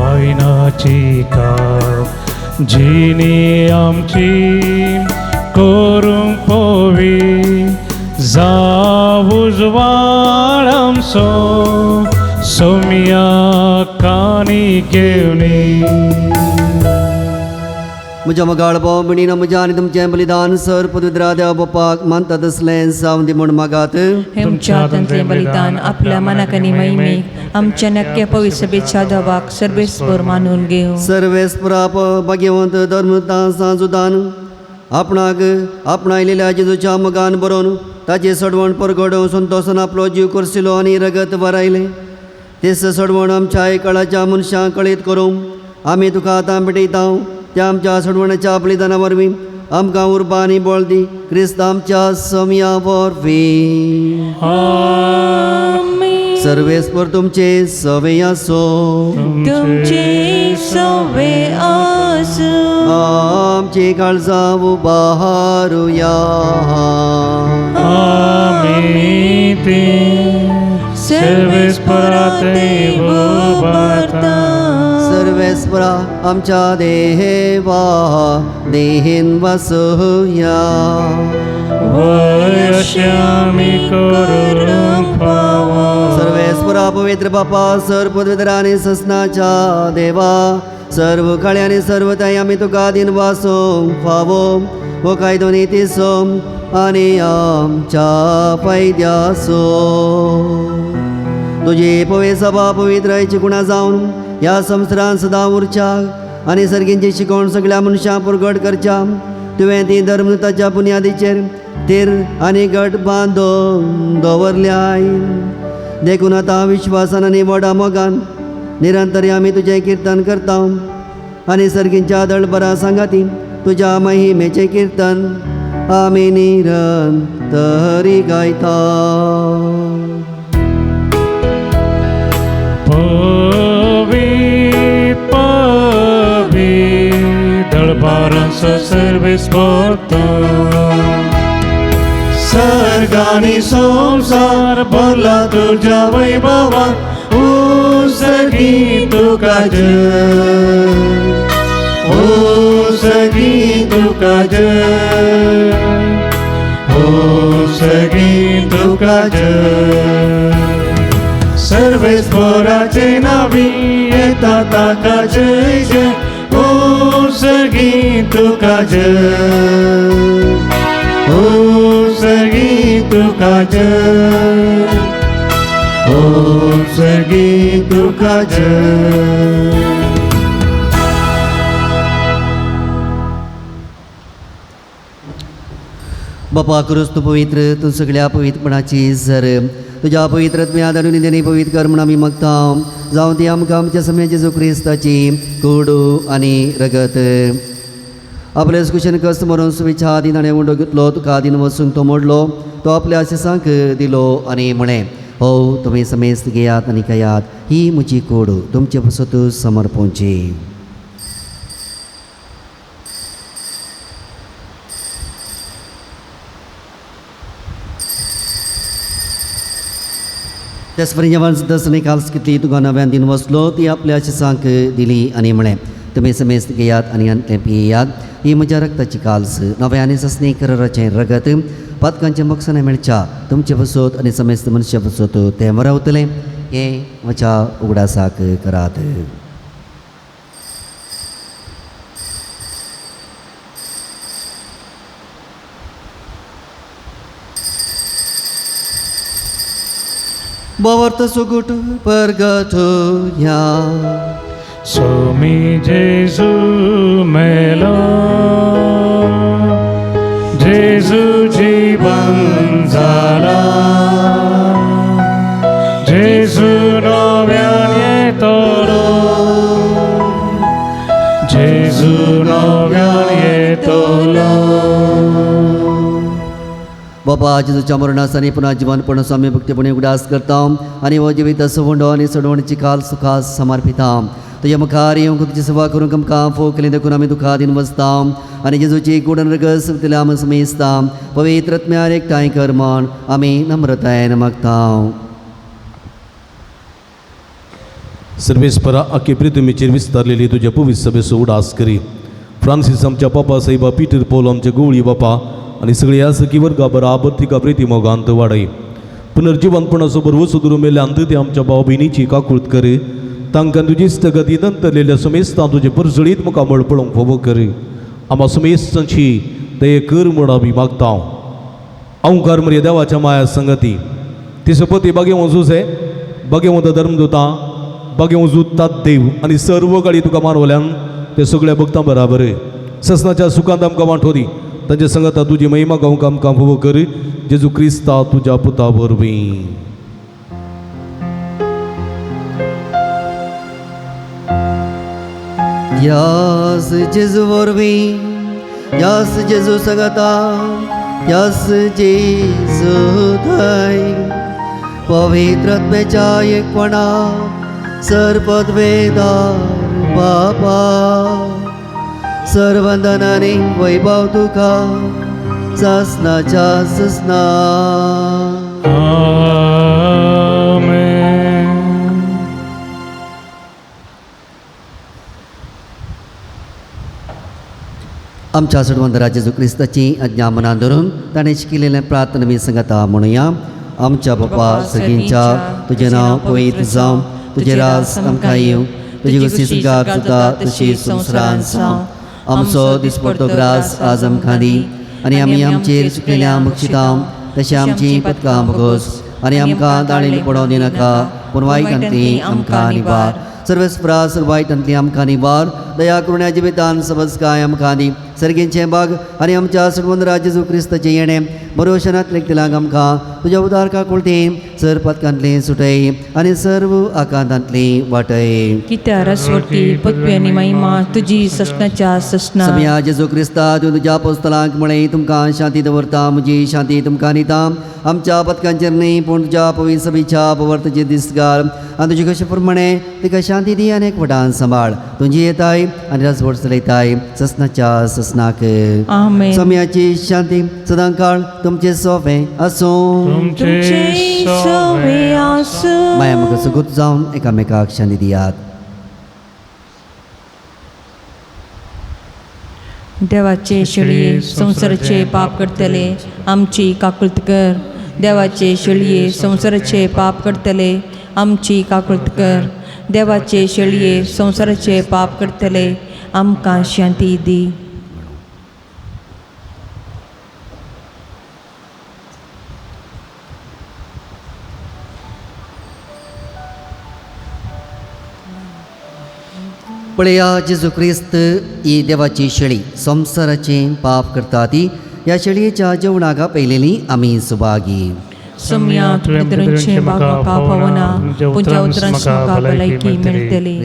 आयनाची काव जिनी आमची करूंक पोवी जावूज वाळ आमचो सोम्या कानी घेवनी म्हज्या मोगाळ भाव भयणीनो म्हज्या आनी तुमचें बलिदान सर पवित्र देवा बापाक मानता तसलें जावं दी म्हूण मागात आमच्या तंत्रे बलिदान आपल्या मनाक आनी महिमेक आमच्या नक्की पवित्र सभेच्या देवाक सर्वेस्वर मानून घेऊ. सर्वेस्पराप भाग्यवंत धर्मता सांजुदान आपणाक आपणायलेल्या जेजूच्या मोगान बरोवन ताचे सडवण परगडो संतोषान आपलो जीव करशिलो आनी रगत भरायलें तेच सडवण आमच्या आयकाळाच्या मनशांक कळीत करूं आमी तुका आतां भेटयता त्या आमच्या सडवणाच्या बलिदाना वरवीं आमकां उर्बा आनी बळ दी क्रिस्त आमच्या सोम्या वरवीं. सर्वेस्पर तुमचे सवे आसो तुमचे सवे आसो आमची काळजां उबारुया आमी ते सर्वेस्पराते उबारता सर्वेस्परा आमच्या देवा देहीन वासुया वय अशें आमी करूंक फावो सर्वेस्परा पवित्र बापा सर पवित्र आनी ससनाच्या देवा सर्व काळी आनी सर्वताय आमी तुका दिन वासूंक फावो हो कायदो नितीसो आनी आमच्या फायद्याचो तुजी पवित्र सभा पवित्रायची गुणां जावन ह्या संवसारान सदां उरच्या आनी सर्गींची शिकवण सगळ्या मनशां पुरगट करच्या तुवें ती धर्मताच्या बुन्यादीचेर तीर आनी गट बांदून दवरल्याय देखून आतां विश्वासान आनी व्हडा मोगान निरंतर आमी तुजें किर्तन करता आनी सर्गींच्या दळबरा सांगाती तुज्या महिमेचें किर्तन आमी निरंतरी गायता. दळबारांचो सर्वेस्पर सर्गानी संसार भरला तुझ्या वैभवान सगळी तुका जय सगळी तुका जय सगळी तुका जय सर्वेस्पराचे नावी येता ताका जय जय सगळी तुका जय सगळी तुका जय सगळी तुका जय. बापा करूस तूं पवित्र तूं सगळ्या पवित्रपणाची झर तुज्या पवित्रत्म्या आदारून तेणी पवित्र कर म्हूण आमी मागता जावं ती आमकां आमच्या समय जेजू क्रिस्ताची कोडू आनी रगत आपले कुशन कस्त मरून सुविच्या आदी ताणें उंडो घेतलो तुका आदीन वचूंक तो मोडलो तो आपल्या आशिसांक दिलो आनी म्हणे हो तुमी समेस्त घेयात आनी खायात ही म्हजी कोडू तुमचे पसत समर्पोवची. तेच परी जेवण दसणी काल्स कितली तुका नव्यान दिन वसलो ती आपल्या आशिसांक दिली आनी म्हळें तुमी समेस्त घेयात आनी पियेयात ही म्हज्या रक्ताची काल्स नव्या आनी सस्नी करराचें रगत पातकांचे मोक्षाने मेळच्या तुमचे बसोत आनी समेस्त मनशा बसोत तें मरवतलें हें म्हज्या उगडासाक करात. Bawarta sugut pergatoya Somi Jesu melo Jesu jivan zala Jesu nowian yetolo Jesu nowian yetolo बापा जेजूच्या मरणासानी पुन्हा जिवनपण स्वामी भक्तीपणे उगडास करता आणि हो जिवीत सवंडो आणि सडवणची काल सुखास समर्पिता तुझ्या मुखार येवंक तुजी सेवा करूंक आमकां फोकलें देखून आमी तुका दिन वचता आनी जेजूची कुडन रगस तिला आमी समेजता पवित्र आत्म्यार एकठांय कर म्हण आमी नम्रतायेन मागता. सर्वेस्परा आखे प्रितमेचेर विस्तारलेली तुझ्या पवित्र सभेचो उडास करी. फ्रांसीस आमच्या पापा साहेबा पीटर पौल आमच्या गवळी बापा आनी सगळ्या सखी वर्गा बराबर तिका प्रिती मोगांत वाडय. पुनर्जीवनपणाचो बरवो सुदूर मेल्यांत ते आमच्या भाव भयणीची काकुळट कर. तांकां तुजी स्थगतीन अंतरलेल्या समेस्तां तुजे परजळीत मुखार मळपळोवंक फोव कर. आम्हा समेस्तांची दये कर म्हूण आमी मागता. ओंकार मर्या देवाच्या माया संगती तिसपती बागे वचूचे बागे वता धर्मदूता बागे वचूतात देव आनी सर्व काळी तुका मानवल्यान ते सगळ्या भक्तां बराबर ससनाच्या सुखांत आमकां वांटो दी. तांच्या संगता तुजी महिमा गावंक आमकां फोव कर. जेजू क्रिस्ता तुज्या पुता वरवीं. यास जेजू वरवीं यास जेजू संगता यास जेजू थंय पवित्र आत्म्याच्या एकपणा सरपदवेदार बापा सर्वंदनांनी वैभव तुका ससनाच्या ससना. आमच्या सडवंदरा जेजू क्रिस्ताची आज्ञा मनान धरून ताणें शिकिल्लें प्रार्थना आमी संगता म्हणुया. आमच्या बापा सगळींच्या तुजें नांव पवित्र जावं तुजें रास आमकां येवं तुजी कशी सुगात जाता तशी संवसारांत जावं. आमचो दिसपडटो ग्रास आज आमकां दी आनी आमी आमचेर चुकलेल्या मुक्षितां तशें आमची पदकां भोगोस आनी आमकां दाळील पडोवं दिनाका पूण वायटांतली आमकां निबार. सर्वेस्परा सर्वायटांतली आमकां निबार. दया करुण्या जिवितान सबसकाय आमकां दी. सर्गेंचे बाग आनी आमच्या सडवंदरा जेजू क्रिस्ताचें येणें बरोवशनांतले तिलांक आमकां तुज्या उदारका कुळटें सर पदकांतलें सुटय आनी सर्व आकांतांतली वाटय. कित्या रसवटी पदवी आनी महिमा तुजी ससनाच्या ससना. समया जेजू क्रिस्ता तूं तुज्या अपोस्तलांक म्हळें तुमकां शांती दवरता म्हजी शांती तुमकां दिता. आमच्या पदकांचेर न्ही पूण तुज्या पवित्र सभेच्या पवर्तचे दीस घाल आनी तुजे कशे प्रमाणे तिका शांती दी आनी एकवटान सांबाळ. तुजी येताय आनी रसवट चलयताय ससनाच्या ससनाक. आमेन. समयाची शांती सदां काळ तुमचे सोबे आसूं. तुमचे सोबे आसूं. माया म्हाका सुगूत जावन एकामेकाक शांती दियात. देवाचे शेळये संसाराचे पाप करतले आमची काकुळट कर. देवाचे शेळये संसाराचे पाप करतले आमची काकुळट कर. देवाचे शेळये संसाराचे पाप करतले आमकां शांती दी. पळया जेजू क्रिस्त ही देवाची शेळी संसाराचें पाप करता ती. ह्या शेळयेच्या जेवणाक पयलेली आमी सुभागी. सम्यात पितरांचे म्हाका पावना तुज्या उतरांची म्हाका भलायकी मेळटली.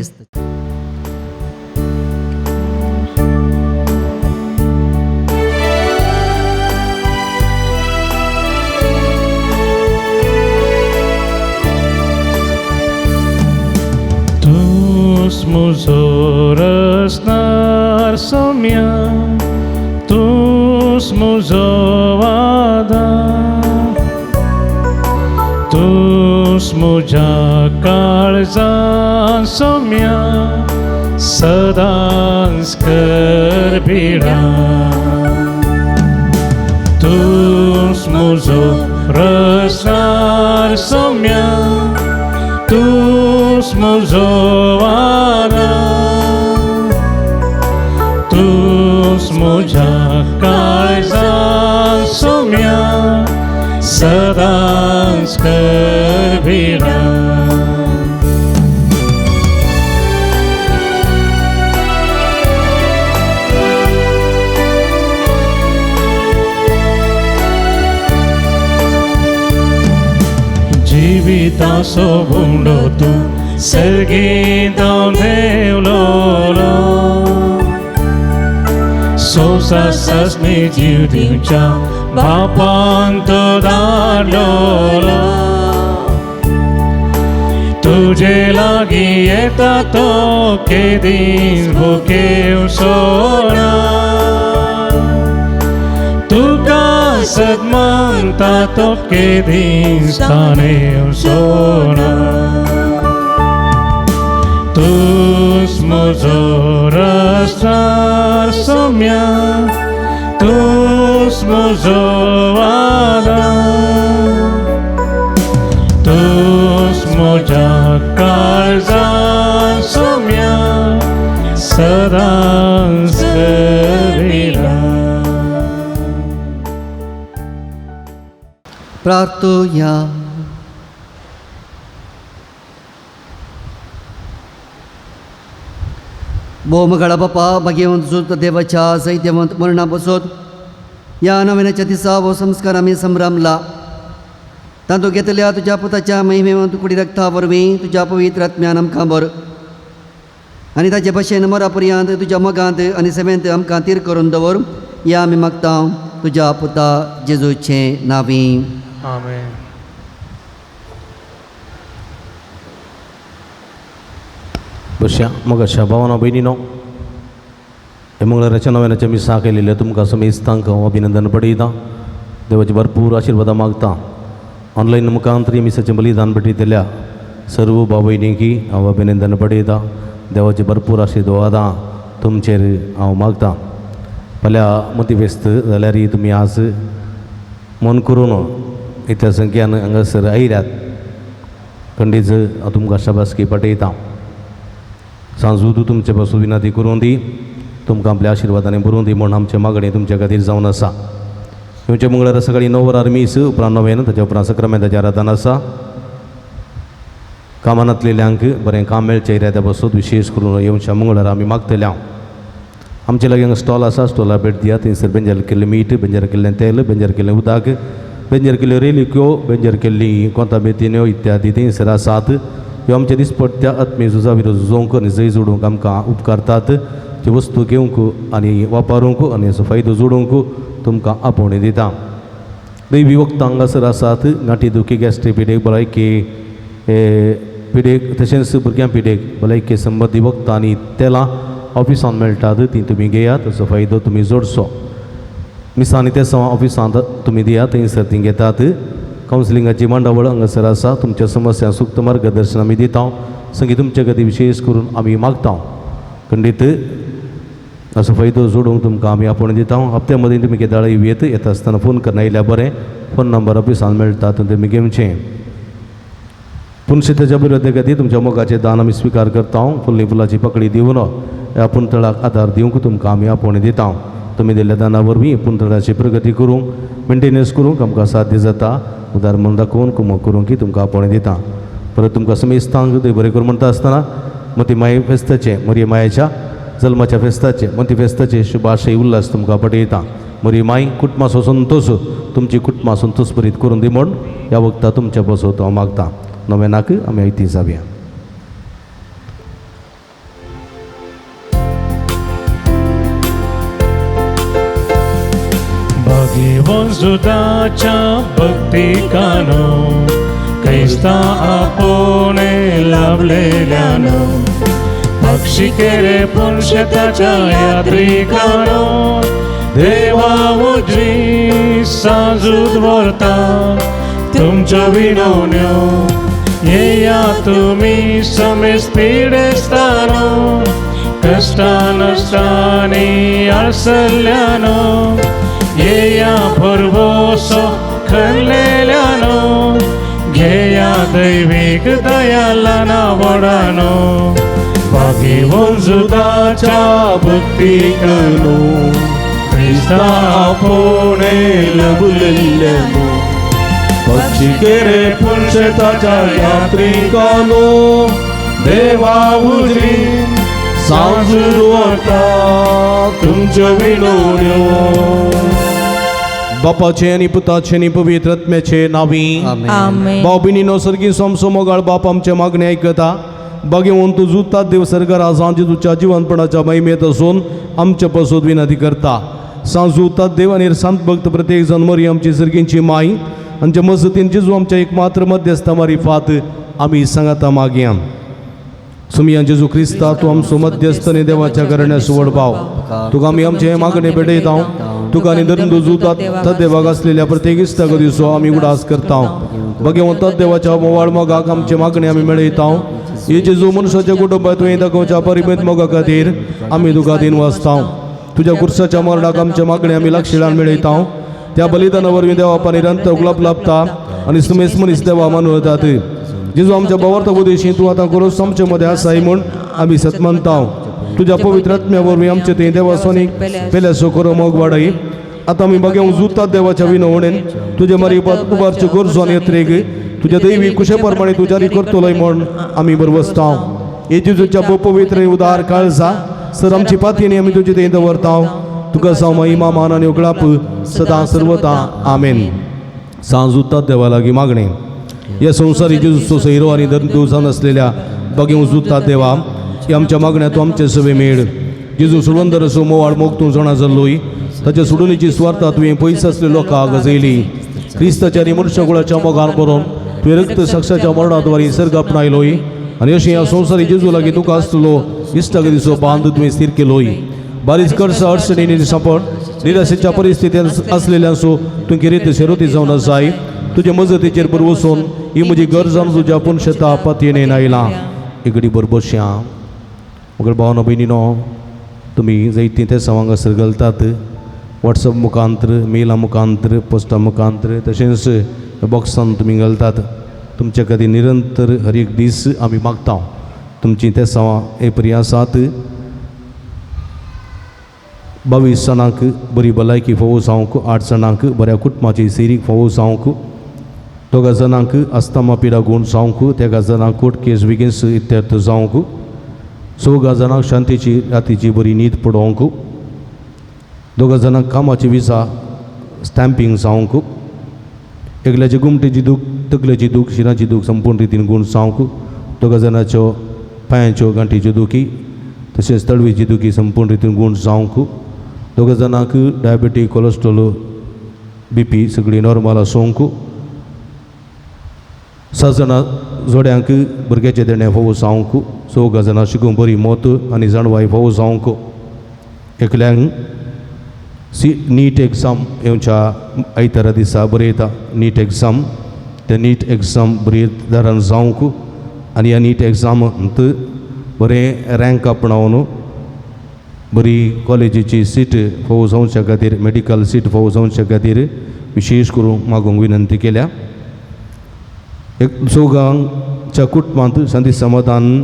Muzoras nar somia, tus muzovada, tus muja kalzan somia, sadan skrbira. Tus muzoras nar somia, tus muzovada, tus muja kalzan somia, sadan skrbira. Jivitaso bundo tu sergidão neulolo. Sosas mediu dincha bapanto da lolo. Tu तुझे लागी येता तो केदीस भुकेव सोना तुका सदमानता तो केदीस तानेव सोना तूच म्हजो रस्तार सोम्या तूच म्हजो आदार तूच म्हज्या काळजान सोम्या सदांच करीला प्रार्थुया भोवमगाळा बापा भाग्यवंत सुत देवाच्या सैत्यवंत मरणा बसोत या नव्याच्या दिसा हो संस्कार आम्ही संभ्रमला तांतू घेतल्या तुझ्या पुताच्या महिमेवंत कुडी रक्ता वरवीं तुझ्या पवित्र आत्म्यान आमकां भर आनी ताचे भशेन मरा पर्यंत तुज्या मोगांत आनी सेवेंत आमकां तीर करून दवर या आमी मागता तुज्या पुता जेजूचे नांवी आमेन बशा मग अशा भावना बहिणीनो हे मंगळाराच्या नव्यानाच्या मिसा केलेल्या तुमकां समेस्तांक हांव अभिनंदन पडयतां देवाचे भरपूर आशिर्वादा मागतां ऑनलायन मुखांतरी मिसाचें बलिदान पटयतल्या सर्व भाव भयणींकी हांव अभिनंदन पडयतां देवाचे भरपूर आशिर्वादां तुमचेर हांव मागतां फाल्यां मती व्यस्त जाल्यारय तुमी आज मन करून इतल्या संख्यान हांगासर आयल्यात खंडीच हांव तुमकां शाबासकी पटयतां सांजू तूं तुमचे पासून विनंती करून दी तुमकां आपल्या आशिर्वादाने भरून दी म्हूण आमचें मागणें तुमच्या खातीर जावन आसा येवचे मंगळारा सकाळीं 9 वरार मीस उपरांत 9 ताच्या उपरांत सक्रामेंताचें आराधन आसा कामानांतलेल्यांक बरें काम मेळचें ह्या बसत विशेश करून येवच्या मंगळारा आमी मागतले आमचे लागीं हांगा स्टॉल आसा स्टॉला भेट दिया थंयसर बेंजार केल्लें मीठ बेंजार केल्लें तेल बेंजार केल्लें उदक बेंजार केल्ल्यो रेलिक्यो बेंजार केल्लीं कोंताबेतीन्यो इत्यादी थंयसर आसात ह्यो आमच्या दिसपट्ट्या आत्मीय झुजा विरोध झुजोवंक आनी जय जोडूंक आमकां उपकारतात त्यो वस्तू घेवंक आनी वापरूंक आनी असो फायदो जोडूंक तुमकां आपोवणी दिता दैवी वखदां हांगासर आसात गांठी दुखी गॅस्ट्रीक पिडेक भलायकी पिडेक तशेंच भुरग्यां पिडेक भलायकी संबंदी वखदां आनी तेलां ऑफिसान मेळटात ती तुमी घेयात असो फायदो तुमी जोडचो मिसांनी ते ऑफिसांत तुमी दियात थंयसर ती घेतात कावन्सिलिंगाची मांडावळ हांगासर आसा तुमच्या समस्या सुक्त मार्गदर्शन आमी दिता संगीत तुमचे खातीर विशेश करून आमी मागता खंडीत असो फायदो जोडूंक तुमकां आमी आपोवणी दिता हप्त्या मदीं तुमी केदाळा येता आसतना फोन करना आयल्यार बरें फोन नंबर ऑफिसान मेळटा तुमी घेवचें पुनशेताच्या विरोधा खातीर तुमच्या मोगाचें दान आमी स्विकार करता फुल्ली फुलाची पकडी दिवन ह्या पुंतळाक आदार दिवंक तुमकां आमी आपोवणी दिता तुमी दिल्ल्या दाना वरवीं पुंतळाची प्रगती करूंक मेंटेनन्स करूंक आमकां साध्य जाता उदार मन दाखोवन कुमक करूंक तुमकां आपोवणी दिता परत तुमकां समेस्तांक देव बरें करूं म्हणटा आसतना मती माये फेस्ताचे मरी मायेच्या जल्माच्या फेस्ताचे मती फेस्ताचे शुभाशय उल्हास तुमकां पटयता मरी माय कुटुंबाचो संतोश तुमची कुटुंबां संतोश बरीत करून दी म्हूण ह्या वखदां तुमच्या बसत हांव मागता नव्यानाक आमी आयती जावया वंशुदाच्या भक्तिकानो कैस्ता आपोणे लाभलेल्यानो पक्षी केरे पुनशेताच्या यात्रिकानो देवा उजवी सांजूद व्हरता तुमच्यो विणवण्यो येया तुमी समेस पिडेस्तानो कष्टा नश्टांनी आळसल्ल्यानो येया भरवोसो खणलेल्यानो घेया दैवीक दयालाना वडानो भाग्यवंजुदाच्या भक्तिकानो क्रिस्ता आपोणे लबुलेल्यानो पक्षी केरे पुनशेताच्या यात्रिकानो देवा उजवी सांजूद व्हरता तुमच्यो विणवण्यो बापाचे आनी पुताचे आनी पवित्र आत्म्याचे नांवी आमेन. भाव भयणीनो सर्गी सोमसो मोगाळ बाप आमचे मागणे आयकता भगवंत जुतात देव सरकारा सांजे तुझ्या जिवनपणाच्या महिमेत असून आमच्या पासून विनंती करता सांजुतात देव आणि संत भक्त प्रत्येक जन मरी आमची सर्गींची माई आमच्या मसतीन जेजू आमच्या एकमात्र मध्यस्थ मारी फात आमी सांगाता मागया सुमिया जेजू क्रिस्ता तूं आमचो मध्यस्थानी देवाच्या करण्यास वडपाव तुका आमी आमचे मागणे भेटयता तुका आनी धरून जुतात तद्देवाक असलेल्या प्रत्येक इश्टाक दिसो आमी उडास करता भगवंत तद्देवाच्या मोवाळ मोगाक आमचे मागणे आमी मेळयता हे जेजू मनशाच्या कुटुंबात तुवें दाखोवच्या परिमित मोगा खातीर आमी तुका दिन वाचता तुज्या कुर्साच्या मरणाक आमचे मागणे आमी लागशिलान मेळयता त्या बलिदाना वरवीं देवा निरंतर उगलाप लाभता आनी सुमेस मनीस देवा मानवतात जेजू आमच्या बवर्तक उदेशी तूं आतां करोस आमचे मदें आसाय म्हूण आमी सत मानता तुज्या पवित्र आत्म्या वरवीं आमचे थंय देवा सोनीक पेल्यासो करो मोग वाडय आतां आमी बगेवंक जुतात देवाच्या विनवणेन तुजे मारिपात उबारच्यो गरजो आनी यत्रेक तुज्या दैवी कुशे प्रमाणे तूं जारी करतलोय म्हूण आमी बरवसता हे जेजूच्या पवित्र उदार काळजा सर आमची पातयेनी आमी तुजे थंय दवरता तुका साव महिमा मान आनी उगडाप सदां सर्वता आमेन सांज जुतात देवा लागीं मागणें या संवसारी जेजूचो सोयरो आनी दिवसान असलेल्या बगेवंक जुतात देवा ही आमच्या मागण्या तूं आमचे सवे मेळ जेजू सुळवंदर असो मोवाळ मोग तूं जाणा जाल्लोय ताच्या सोडुनीची स्वार्था तुवें पयस असले लोकांक गजयली क्रिस्ताच्या आनी मनुष्यकुळाच्या मोगान बरोवन तुवें रक्त साक्षाच्या मरणाद्वारे सर्ग आपणायलोय आनी अशें ह्या संवसारी जेजू लागीं तुका आसलो इश्टाक दिसो बांद तुवें स्थिर केलोय बारीक कर्स अडचणींनी सांपड निराशेच्या परिस्थितींत असलेल्यांचो तूं कितें शेरोती जावन आसाय तुज्या मजतीचेर बरोबर वचून ही म्हजी गरजान तुज्या पुणशता पातयेन आयलां एकडी बरबश्या म्हगे भावना भयणीनो तुमी जायतीं ते सवांग हसर घालतात वॉट्सअप मुखांतर मेला मुखांतर पोस्टा मुखांतर तशेंच बॉक्सान तुमी घालतात तुमचे खातीर निरंतर हर एक दीस आमी मागता तुमची ते सवां हे परी आसात 22 जाणांक बरी भलायकी फोव जावंक 8 जाणांक बऱ्या कुटुंबाची सिरीक फोव जावंक 2 जाणांक अस्थमा पिडा गूण जावंक 3 जाणांक कोर्ट केस बेगीन इत्यर्थ जावंक 6 जाणांक शांतीची रातीची बरी न्हीद पडोवंक 2 जाणांक कामाची विजा स्टॅम्पिंग जावंक एकल्याचे गुमटेची दूख तकलेची दूख शिराची दूख संपूर्ण रितीन गूण जावंक 2 जाणांच्यो पांयाच्यो गांठीच्यो दुखी तशेंच तळवीची दुखी संपूर्ण रितीन गूण जावंक 2 जाणांक डायबिटीज कोलेस्ट्रॉल BP सगळी नॉर्मल आसूंक 6 जाणां जोड्यांक भुरग्याचे देणे फोव जावंक 6 जाणां शिकूंक बरी मोत आनी जाणवाय फोव जावंक एकल्यांक नीट एग्जाम येवच्या आयतारा दिसा बरयता नीट एग्जाम ते नीट एग्जाम बरी दरान जावंक आनी ह्या नीट एग्जामांत बरें रँक आपणावन बरी कॉलेजीची सीट फोव जावच्या खातीर मेडिकल सीट फोव जावच्या खातीर विशेश करून मागूंक विनंती केल्या चौगांच्या कुटुंबांत शांती समाधान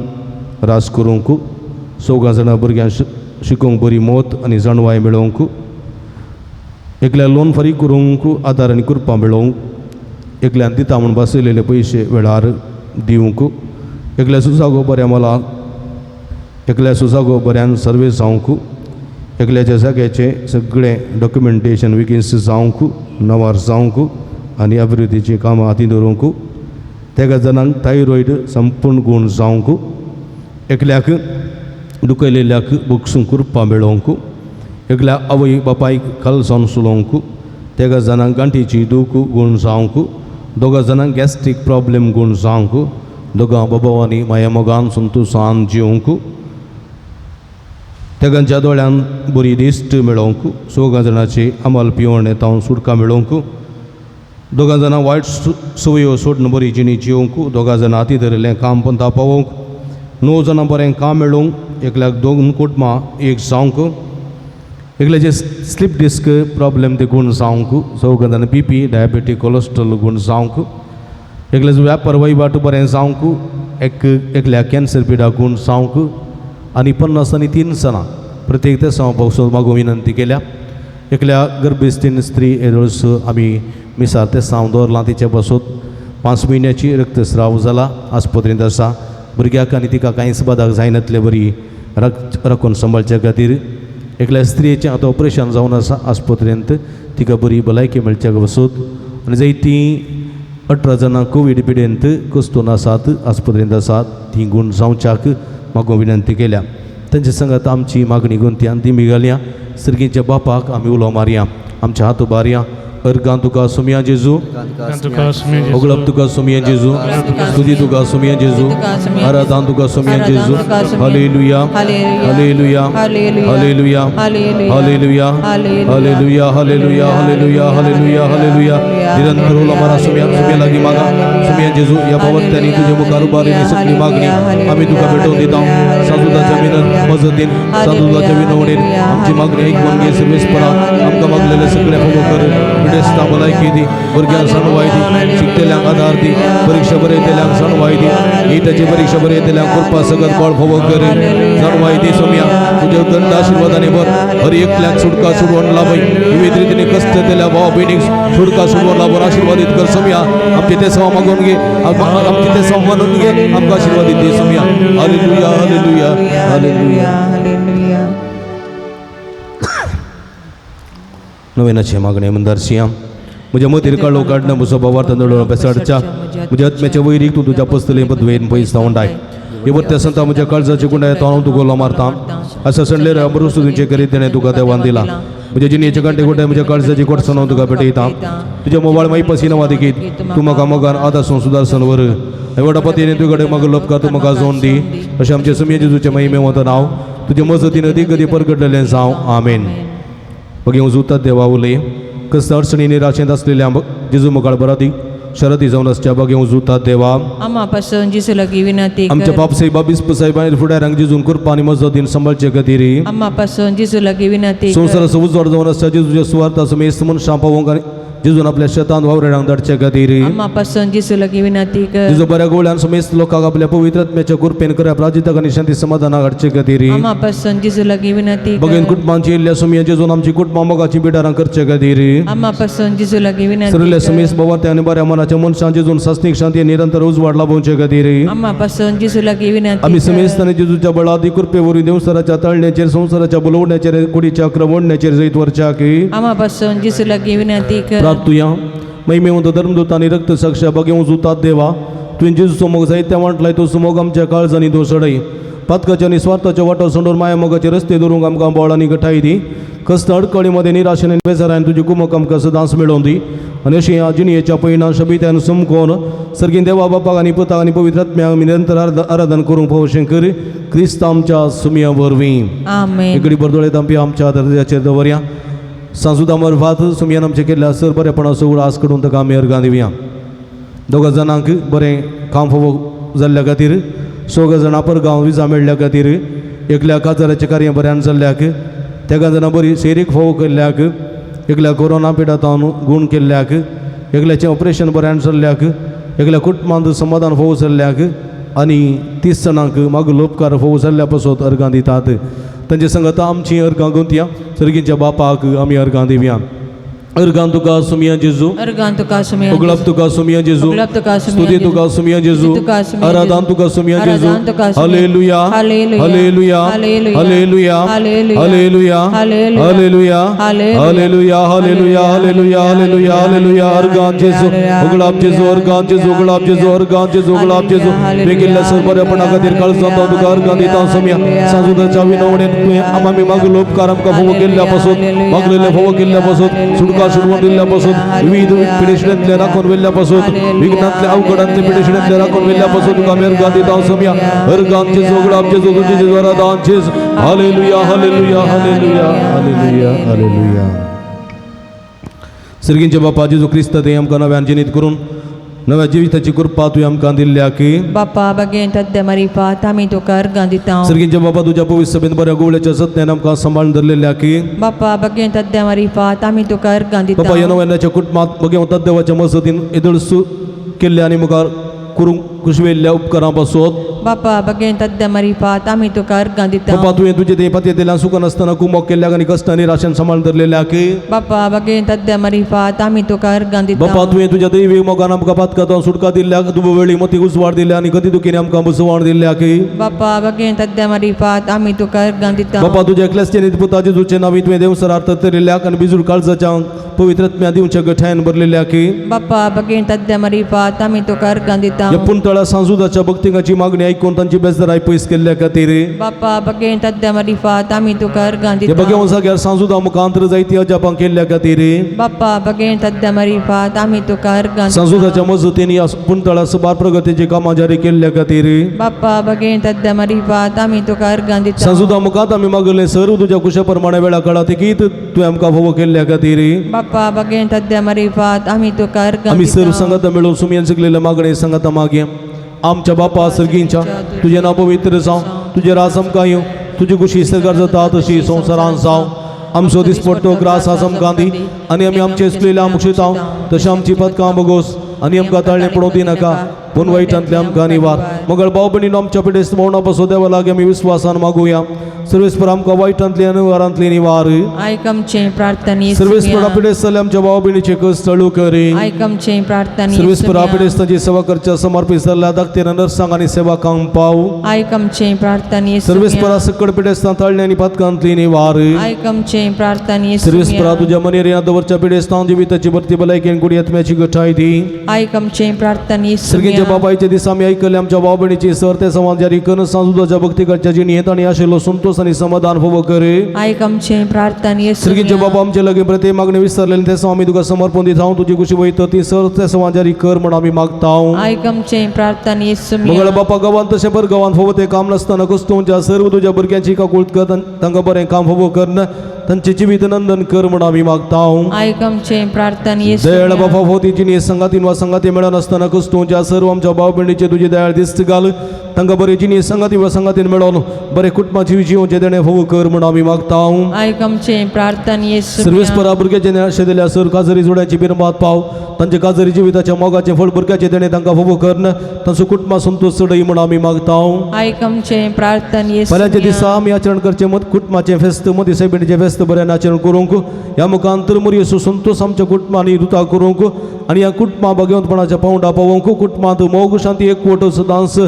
रास करूंक 6 जाणां भुरग्यांक शिकूंक बरी मोत आनी जाणवाय मेळोवंक एकल्या लोन फारीक करूंक आदार आनी कृपा मेळोवंक एकल्यान दिता म्हूण बसयलेले पयशे वेळार दिवंक एकल्या सुजागो बऱ्या मोलाक एकल्या सुजागो बऱ्यान सर्वे जावंक एकल्याच्या जाग्याचे सगळे डॉक्युमेंटेशन बेगीन जावंक नवार जावंक आनी अभिवृद्धीची कामां हाती दवरूंक 3 जाणांक थायरॉयड संपूर्ण गूण जावंक एकल्याक दुखयलेल्याक बुक्सूंक कृपा मेळोवंक एकल्या आवय बापायक खालसावन सुलोवंक 3 जाणांक गांठीची दूख गूण जावंक 2 जाणांक गॅस्ट्रीक प्रॉब्लेम गूण जावंक 2 बाबांनी माया मोगान संतोशान जिवंक 3 दोळ्यान बरी दिश्ट मेळोवंक 6 जाणांची आमाल पिवण येता सुटका मेळोवंक 2 जाणां वायट सवयो सोडून बरी जिणी जिवंक 2 जाणां हाती धरिल्लें काम पंथा पावोवंक 9 जाणां बरें काम मेळोवंक एकल्याक 2 कुटुंबां एक जावंक एकल्याचे स्लीप डिस्क प्रॉब्लेम ते गूण जावंक 6 जाणां BP डायबिटीज कोलेस्ट्रॉल गूण जावंक एकल्याचो व्यापार वहिवाट बरें जावंक एकल्या कॅन्सर पिडा गूण जावंक आनी 50 आनी 3 जाणां प्रत्येक ते पावसून मागून विनंती केल्या एकल्या गर्भस्थीन स्त्री एरोस आमी मिसार ते दवरलां तिचे पासून 5 म्हयन्याची रक्तस्राव जाला आस्पत्रेंत आसा भुरग्याक आनी तिका कांयच बादाक जायनातले बरी राखून सांबाळच्या खातीर एकल्या स्त्रीचें आतां ऑपरेशन जावन आसा आस्पत्रेंत तिका बरी भलायकी मेळच्या पासून आनी जायतीं 18 जाणां कोवीड पिडेंत कस्तून आसात आस्पत्रेंत आसात ती गूण जावच्याक म्हाका विनंती केल्या तांचे सांगात आमची मागणी गुंतयान ती घालया सर्गीच्या बापाक आमी उलो मारया आमचे हात उबारया अर्गां तुका सुमिया जेजू तुका सुमिया जेजू उगळप तुका सुमिया जेजू स्तुती तुका सुमिया जेजू आराधना तुका सुमिया जेजू hallelujah hallelujah hallelujah hallelujah hallelujah hallelujah hallelujah hallelujah hallelujah निरंतर हमारा सुमिया सुमिया लागी मागा सुमिया जेजू या भवत्यानी तुझे मुखार उभारलेली सगळी मागणी आम्ही तुका भेटवून देतो साधुदाच्या मजतीन साधुदाच्या विनवणीन आमची मागणी ऐकून घे सर्वेस्परा आमकां मागलेले सगळे फोगो कर विडेस्ता भलायकी दी भुरग्यांक सणवाय दी शिकतेल्यांक आदार दी परीक्षा बरे येतेल्यांक सणवाय दी नीटाची परीक्षा बरे येतेल्यांक कृपा सगत बळ फोगो कर सणवाय दी सोम्या तुझे दंड आशीर्वादाने भर हर एकल्याक सुटका सुडवण लाभय विविध रीतीने कष्ट केल्या भाव बहिणीक सुटका सुडवण लाभून आशीर्वादित कर सोम्या आमचे ते सवा मागून घे आमचे ते सवा मानून घे आमकां आशीर्वादित दे सोम्या हालेलुया हालेलुया हालेलुया हालेलुया. नवीनाची मागणी मंदारशिया म्हज्या मतीर काळो काडना म्हजो बाबार तांदूळ बेसाडच्या म्हज्या आत्म्याच्या वैरीक तूं तुज्या पस्तले पदवेन पयस धांवडाय हे बरं त्या संता म्हज्या काळजाचे गुंडाय तो हांव तुका मारता असा सणलेर अमृत तुझे करीत तेणें तुका देवान दिला म्हज्या जिणेचे कांटे गुंडाय म्हज्या काळजाची कोटसन हांव तुका भेटयता तुज्या मोबायल माई पसीना वादिकीत तूं म्हाका मोगान आदासून सुदारसन वर एवढा पतीने तुजे कडेन म्हाका लोपका तूं म्हाका जोन दी अशें आमचे सुमिया जेजूचे महिमे वता नांव तुजे मजतीन अदीक अदीक परगडलेलें जावं आमेन. मगे हांव जुतात देवा उलय कस अडचणी निराशेंत आसलेल्या जेजू मुखार बरादी शरती जावन आसच्या बागे हांव जुतात देवा आम्हा पासून जिसू लागीं विनंती आमच्या कर. बापसाहेब बाबीस साहेबांनी फुडाऱ्यांक जेजून कृपा आनी मजतीन सांबाळचे खातीर आम्हा पासून जिसू लागीं विनंती कर. संवसाराचो उजवाड जावन आसच्या जेजूच्या सुवार्ता समेत मनशां पावोवंक आनी जेजून आपल्या शेतांत वावरेडांक धाडचे खातीर आम्हा पासून जिसू लागीं विनंती कर. जेजू बऱ्या गोळ्यान समेत लोकांक आपल्या पवित्र आत्म्याच्या कृपेन करया प्राजिताक आनी शांती समाधानाक हाडचे खातीर आम्हा पासून जिसू लागीं विनंती बगेन कर. कुटुंबांची इल्ल्या सुमिया जेजून आमची कुटुंबां मोगाची बिडारां करचे खातीर आम्हा पासून जिसू लागीं विनंती सगळ्या कर. समेत भवार्थ्या आनी बऱ्या मनाच्या मनशां जेजून सासणीक शांती निरंतर उजवाड लाभोवचे खातीर आम्हा पासून जिसू लागीं विनंती आमी कर. समेस्तानी जेजूच्या बळादी कृपे वरवीं देवसराच्या तळण्याचेर संवसाराच्या बुलवण्याचेर कुडीच्या क्रमवण्याचेर जैत वरच्याक आम्हा पासून जिसू लागीं विनंती कर. प्रार्थुया महिमेवंत धर्मदूतांनी रक्त साक्ष बघेवून जुतात देवा तुवें जेजूचो मोग जायत्या वांटलाय तो मोग आमच्या काळजांनी दोसडय पातकाच्या आनी स्वार्थाच्या वाटो सोडून माया मोगाचे रस्ते दवरूंक आमकां बोळांनी गठाय दी कस्त अडकळी मध्ये निराशेन बेजारान तुजी कुमक आमकां सदांच मेळोवन दी आनी अशी ह्या जिणयेच्या पयणां शबित्यान समकोन सर्गीन देवा बापाक आनी पुताक आनी पवित्र आत्म्याक आमी निरंतर आराधन करूंक फावशें कर क्रिस्त आमच्या सुमिया वरवीं आमेन. एकडी बरदोळे तांपी आमच्या दर्जाचेर दवरया सांजुदामर भात सुमियान आमचे केल्ल्या सर बरेपणाचो उडास कडून ताका आमी अर्गां दिवया दोगां जाणांक बरें काम फोव जाल्ल्या खातीर 6 जाणां परगांव विजा मेळ्ळ्या खातीर एकल्या काजाराचें कार्य बऱ्यान जाल्ल्याक 3 जाणां बरी सेरीक फोव केल्ल्याक एकल्या कोरोना पिडातावन गूण केल्ल्याक एकल्याचें ऑपरेशन बऱ्यान जाल्ल्याक एकल्या कुटुंबांत समाधान फोव जाल्ल्याक आनी 30 जाणांक मागो लोपकार फोव जाल्ल्या पासत अर्गां दितात तांचे संगत आमची अर्गां गुंतया सर्गीच्या बापाक आमी अर्गां दिवया अर्गां तुका सुमिया जेजू अर्गां तुका सुमिया उगळप तुका सुमिया जेजू उगळप तुका सुमिया स्तुती तुका सुमिया जेजू तुका सुमिया आराधना तुका सुमिया जेजू आराधना तुका सुमिया hallelujah hallelujah hallelujah hallelujah hallelujah hallelujah hallelujah hallelujah hallelujah hallelujah अर्गां जेजू उगळप जेजू अर्गां जेजू उगळप जेजू अर्गां जेजू उगळप जेजू बेगिल्ल्या सरबऱ्यापणा खातीर काळजांत तुका अर्गां दिता सुमिया सांजुदाच्या विनवणेन तुवें आमी मागलो उपकार आमकां फोव केल्ल्या पासून मागलेले फोव केल्ल्या पासून सुटका सुडवून दिल्ल्या पासून विविध पिडेशण्यांतले राखून वेल्ल्या पासून विघ्नांतल्या अवघडांतले पिडेशण्यांतले राखून वेल्ल्या पासून तुका आमी अर्गां दिता सुमिया अर्गां जेजू उगळप जेजू तुजी जेजू आराधना Jezu hallelujah hallelujah hallelujah hallelujah hallelujah सर्गींचे बापा जेजू क्रिस्त ते आमकां नव्यान जिनीत करून नव्या जिविताची कृपा तुवें आमकां दिल्ल्या की बापा बगेन तद्दे मरिपात आमी तुका अर्गां दिता सर्गींचे बापा तुज्या पवित्र सभेन बऱ्या गोवळ्याच्या सत्यान आमकां सांबाळून धरलेल्या की बापा बगेन तद्दे मरिपात आमी तुका अर्गां बापा दिता ह्या नव्याच्या कुटुंबात बगे वतात देवाच्या मसतीन येदळसू केल्ल्या आनी मुखार करूंक कुशवेल्ल्या उपकारां पासत बापा बगेन तद्दे मरिपात आमी तुका अर्गां दिता बापा तुवें तुजे ते पातयेंतल्यान सुखान आसतना कुमक केल्ल्याक आनी कश्टांनी राशन सांबाळून धरलेल्या की बापा बगेन तद्दे मरिपात आमी तुका अर्गां दिता बापा तुवें तुज्या दैवी मोगान आमकां पातकातावन सुटका दिल्ल्याक तुवें वेळी मती उजवाड दिल्या आनी कधी दुखीने आमकां बसवण दिल्ल्या की बापा बगेन तद्दे मरिपात आमी तुका अर्गां दिता बापा तुज्या एकल्याच पुता जेजूचे नांवी तुवें देवसरार तरिल्ल्याक आनी बिजूड काळजाच्या पवित्रत्म्या दिवच्या गठ्यान भरलेल्या की बाप्पा बगेन तद्द्या मरिफात आम्ही तुका अर्गां दिता या पुंतळा सांजुदाच्या भक्तिंगाची मागणी ऐकून तांची बेजार आयपयस केल्ल्या खातीर बाप्पा बगेन तद्द्या मरिफात आम्ही तुका अर्गां हे दिता बघेवन जाग्यार सांजुदा मुखांतर जायती अजापां केल्ल्या खातीर बाप्पा बगेन तद्द्या मरिफात आम्ही तुका अर्गां दिता सांजुदाच्या मजतीन या पुंतळा सभार प्रगतीची कामां जारी केल्ल्या खातीर बाप्पा बगेन तद्द्या मरिफात आम्ही तुका अर्गां दिता सांजुदा मुखांत आमी मागले सर्व तुझ्या कुशा प्रमाणे वेळा काळा तिकीत तुवें आमकां फोव केल्ल्या खातीर बाप्पा बगेन तद्द्या मरिफात आम्ही तुका अर्गां आमी सर्व दिता संगत मेळून सुमयेन शिकलेल्या मागणे संगत मागया आमच्या बापा सर्गींच्या तुझे नाव पवित्र जावं तुझे राज आमकां येवं तुझी कुशी सरकार जाता तशी संवसारांत जावं आमचो दिसपडटो ग्रास आस आमकां दी आनी आमी आमचे इसलेल्या मुक्षितांव तशें आमची पदकां बगोस आनी आमकां ताळणे पडोवंक दिनाका पूण वायटांतले आमकां निवार मगर भाव भयणीन आमच्या पिडेस्त मौना बसो देवा लागी आमी विस्वासान मागुया सर्वेस्पर आमकां वायटांतली आनी वारांतली निवार आयकमचे प्रार्थना सर्वेस्परा पिडेस्त जाल्यार आमच्या भाव भयणीचे कश्ट हळू कर आयकमचे प्रार्थना सर्वेस्परा पिडेस्तांची सेवा करच्या समर्पित जाल्ल्या धाकटे नर्सांक आनी सेवाकांक पाव आयकमचे प्रार्थना सर्वेस्परा सकड पिडेस्तां ताळणे आनी पदकांतली निवार आयकमचे प्रार्थना सर्वेस्परा तुझ्या मनेर या दवरच्या पिडेस्तां जिविताची भरती भलायकेन कुडी आत्म्याची घटाय दी आयकमचे प्रार्थना सर्गीच्या बाबायचे दिस आमी आयकले आमच्या भाव भयणीची सर्ते समाज जारी करून सांजुदाच्या भक्तीकडच्या जिणेत आनी आशिल्लो संतोष आनी समाधान फोव कर आयकमचे प्रार्थना सर्गीचे बाबा आमचे लगे प्रत्येक मागणी विसरलेले ते आमी तुका समर्पण दिता हांव तुजी कुशी वयता ती सर्ते समाज जारी कर म्हण आमी मागता आयकमचे प्रार्थना मंगळ बापा गवान तशें बरें गवान फोव ते काम नासतना कस्तूंच्या सर्व तुज्या भुरग्यांची काकुळट कर तांकां बरें काम फोव कर तांचे जिवीत नंदन कर म्हण आमी मागता आयकमचे प्रार्थना दयाळ बाबा भोवतीची न्ही संगातीन वा संगाती मेळन आसतना कस्तूंच्या सर्व आमच्या भाव भयणीचे तुजी दयाळ दिश्ट घाल तांकां बरेची न्ही संगाती वा संगातीन मेळोन बरे कुटुंबाची जिवोवचे देणे फोव कर म्हण आमी मागता आयकमचे प्रार्थना सर्वेस्परा भुरग्याचे नेशे दिल्या सर काजरी जोड्याची बिरबाद पाव तांचे काजरी जिविताच्या मोगाचे फळ भुरग्याचे देणे तांकां फोव करन तांचो कुटुंबा संतोष चडय म्हण आमी मागता आयकमचे प्रार्थना फाल्यांच्या दिसा आमी आचरण करचे मत कुटुंबाचे फेस्त मदी सायबिणीचे फेस्त बरें आचरण करूंक ह्या मुखांतर मरी असो संतोष आमच्या कुटुंबांनी रुता करूंक आनी ह्या कुटुंबा भगवंतपणाच्या पावंडा पावोवंक कुटुंबांत मोग शांती एकवट सदांच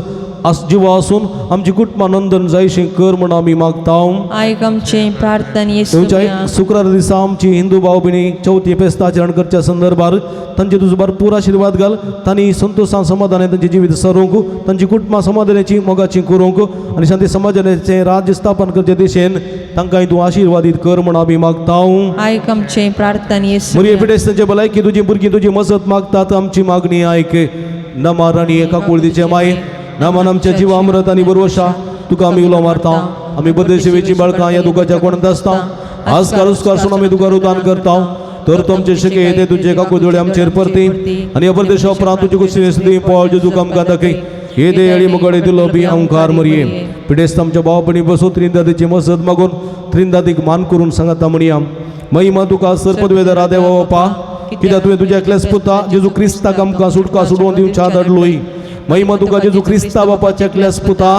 जिवा आसून आमची कुटुंबा नंदन जायशी कर म्हण आमी मागता आयकमचे प्रार्थना तुमच्या शुक्रार दिसा आमची हिंदू भाव भयणी चवथी फेस्त आचरण करच्या संदर्भार तांचे तुजो भरपूर आशिर्वाद घाल तांणी संतोषान समाधानान तांचे जिवीत सरूंक तांची कुटुंबा समाधानाची मोगाची करूंक आनी शांती समाधानाचें राज्य स्थापन करचे दिशेन तांकां तूं आशिर्वादीत कर म्हण आमी मागता आयकमचे प्रार्थना मरी पिडेस्तांचे भलायकी तुजी भुरगीं तुजी मजत मागतात आमची मागणी आयक नमा राणी एका कुळदीचे माय नामान आमच्या जिवा अमृत आनी बरोवशा तुका आमी उलो मारता आमी बदल सेवेची बाळकां ह्या दुखाच्या कोणांत आसता आस्कार उस्कार सुन आमी तुका रुतान करता तर तुमचे शके येते तुझे काकू दोळे आमचेर परती आनी अप्रदेशा उपरांत तुजी कुशी दी पॉल जेजूक आमकां दाखय हे दे अळी मुगडे दिलो बी ओंकार मरये पिडेस्त आमच्या भावपणी बसो त्रिंदादीची मसत मागून त्रिंदादीक मान करून सांगता म्हणया महिमा तुका सरपदवेदरा देवा बापा कित्याक तुवें तुज्या एकल्याच पुता जेजू क्रिस्ताक आमकां सुटका सोडोवन दिवच्या धाडलोय महिमा तुका जेजू क्रिस्ता बापाच्या एकल्याच पुता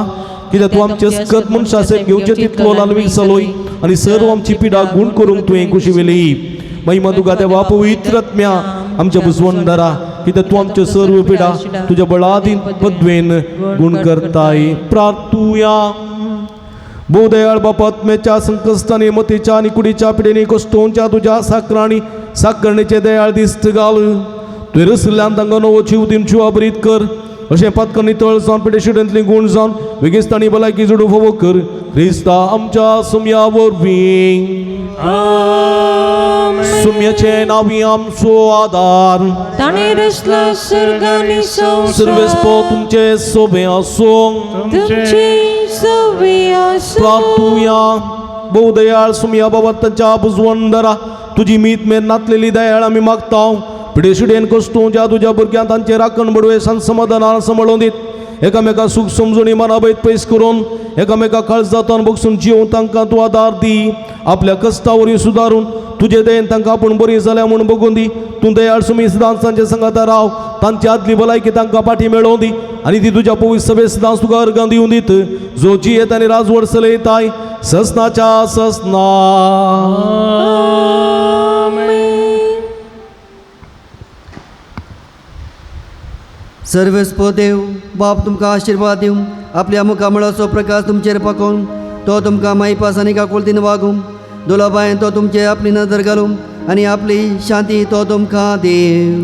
कित्याक तूं आमचे स्कत मनशासेन घेवचे तितलो लालवीक चलोय आनी सर्व आमची पिडा गूण करूंक तुवें कुशी वेली महिमा तुका देवा पवित्रत्म्या आमच्या बुजवंदारा कित्याक तूं आमच्यो सर्व पिडा तुज्या बळादीन पद्वेन गुण करताय प्रार्थुया भोव दयाळ बापा आत्मेच्या संकश्टांनी मतीच्या आनी कुडीच्या पिडेनी कश्टोवच्या तुज्या साकराणी साकरणेचे दयाळ दिश्ट घाल तुवें रसल्ल्यान तांकां नवो जीव दिवच्यो अबरीत कर अशें पदकां नितळ जावन पिडेशिडेंतली गुण जावन वेगिस्तानी भलायकी जोडू फोव कर क्रिस्ता आमच्या सुमया वरवीं सुम्याचे नावी आमचो आदार ताणे रचला सर्गानी सर्वेस्पो तुमचे सोबे आसो तुमची सवे आसो प्रार्थुया भोव दयाळ सुमया बाबा बुजवंदरा तुजी मीत मेर नातलेली दयाळ आमी मागता पिडेशिडेन कश्टू ज्या तुज्या भुरग्यांक तांचे राखण बडवे समाधानान सांबाळून दीत एकामेका सुख समजुणी मनाबैत पयस करून एकामेका काळजातान बगसून जीव तांकां तूं आदार दी आपल्या कश्टावरी सुदारून तुजे दयेन तांकां आपूण बरी जाल्या म्हूण बगून दी तूं दयाळ सुमी सदांच तांचे संगात राव तांची आदली भलायकी तांकां फाटी मेळोवन दी आनी ती तुज्या पवित्र सभे सदांच तुका अर्गां दिवन दीत जो जियेत आनी राजवड चलयताय ससनाच्या ससना सर्वेस्पो देव बाप तुमकां आशिर्वाद दिवं आपल्या मुखामळाचो प्रकाश तुमचेर पाकोवन तो तुमकां माई पास आनी काकुळतीन वागूं दुलाबायन तो तुमचे आपली नदर घालूं आनी आपली शांती तो तुमकां देव.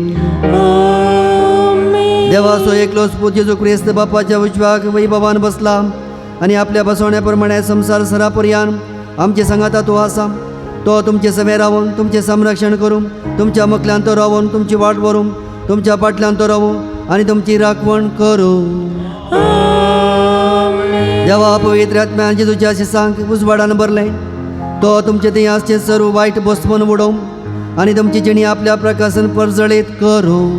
देवाचो एकलोच पूत जेजू क्रिस्त बापाच्या उजव्याक वैभवान बसला आनी आपल्या बसवण्या प्रमाणे संसार सरापर्यंत आमचे सांगाता तो आसा. तो तुमचे समे रावून तुमचे संरक्षण करूं, तुमच्या मकल्यान तो रावून तुमची वाट व्हरूं, तुमच्या फाटल्यान तो रावूं आनी तुमची राखवण करूं. देवा पवित्र आत्म्यान जेजूच्या शिसांक उजवाडान भरलें. तो तुमचे थंय आसचे सर्व वायट वस्तून उडोवं आनी तुमची जिणी आपल्या प्रकाशन परजळीत करूं.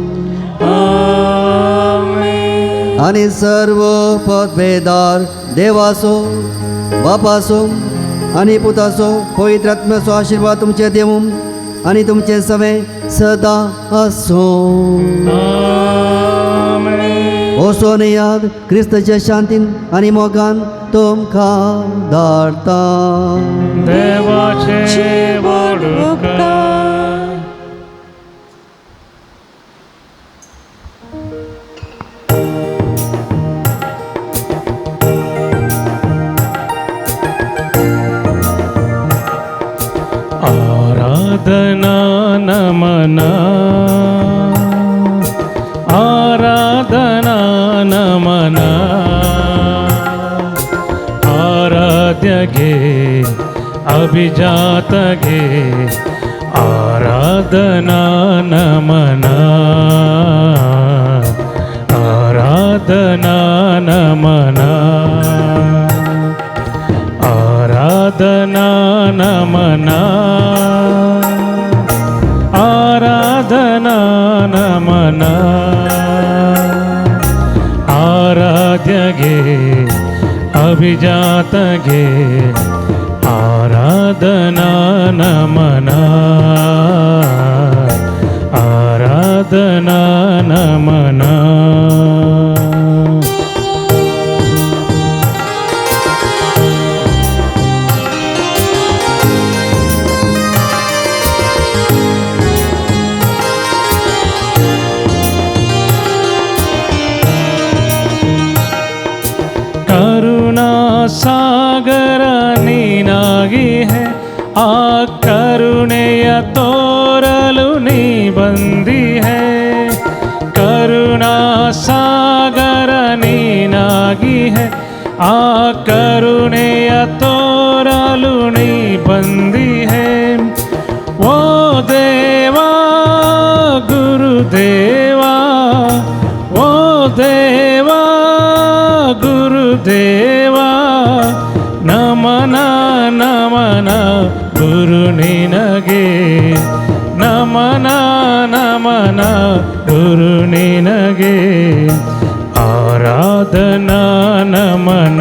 आनी सर्व पदवेदार देवाचो बापाचो आनी पुताचो पवित्र आत्म्याचो आशिर्वाद तुमचे देवूं आनी तुमचे सवे सदां आसो. ओसो याद क्रिस्ताच्या शांतीन आनी मोगान तुमकां धाडटा. देवाचे वडुका आराधना नमना आराधना नमना आराध्य घे अभिजात घे आराधना नमना आराधना नमना आराधना नमना आराधना नमना आराध्य घे अभिजात घे आराधना नमना आराधना नमना. ಸಾಗರ ನೀನಾಗಿ ಹೇ ಆ ಕರುಣೆಯ ತೋರಲು ನೀ ಬಂದಿ ಹೇ. ಕರುಣಾ ಸಾಗರ ನೀನಾಗಿ ಹೇ ಆ ಕರುಣೆಯ ತೋರಲು ನೀ ಬಂದಿ ಹೇ. ಓ ದೇವಾ ಗುರುದೇವಾ ಓ ದೇವಾ ಗುರುದೇವಾ ನಮನ ನಮನ ಗುರು ನಿನಗೆ ನಮನ ನಮನ ಗುರು ನಿನಗೆ ಆರಾಧನಾ ನಮನ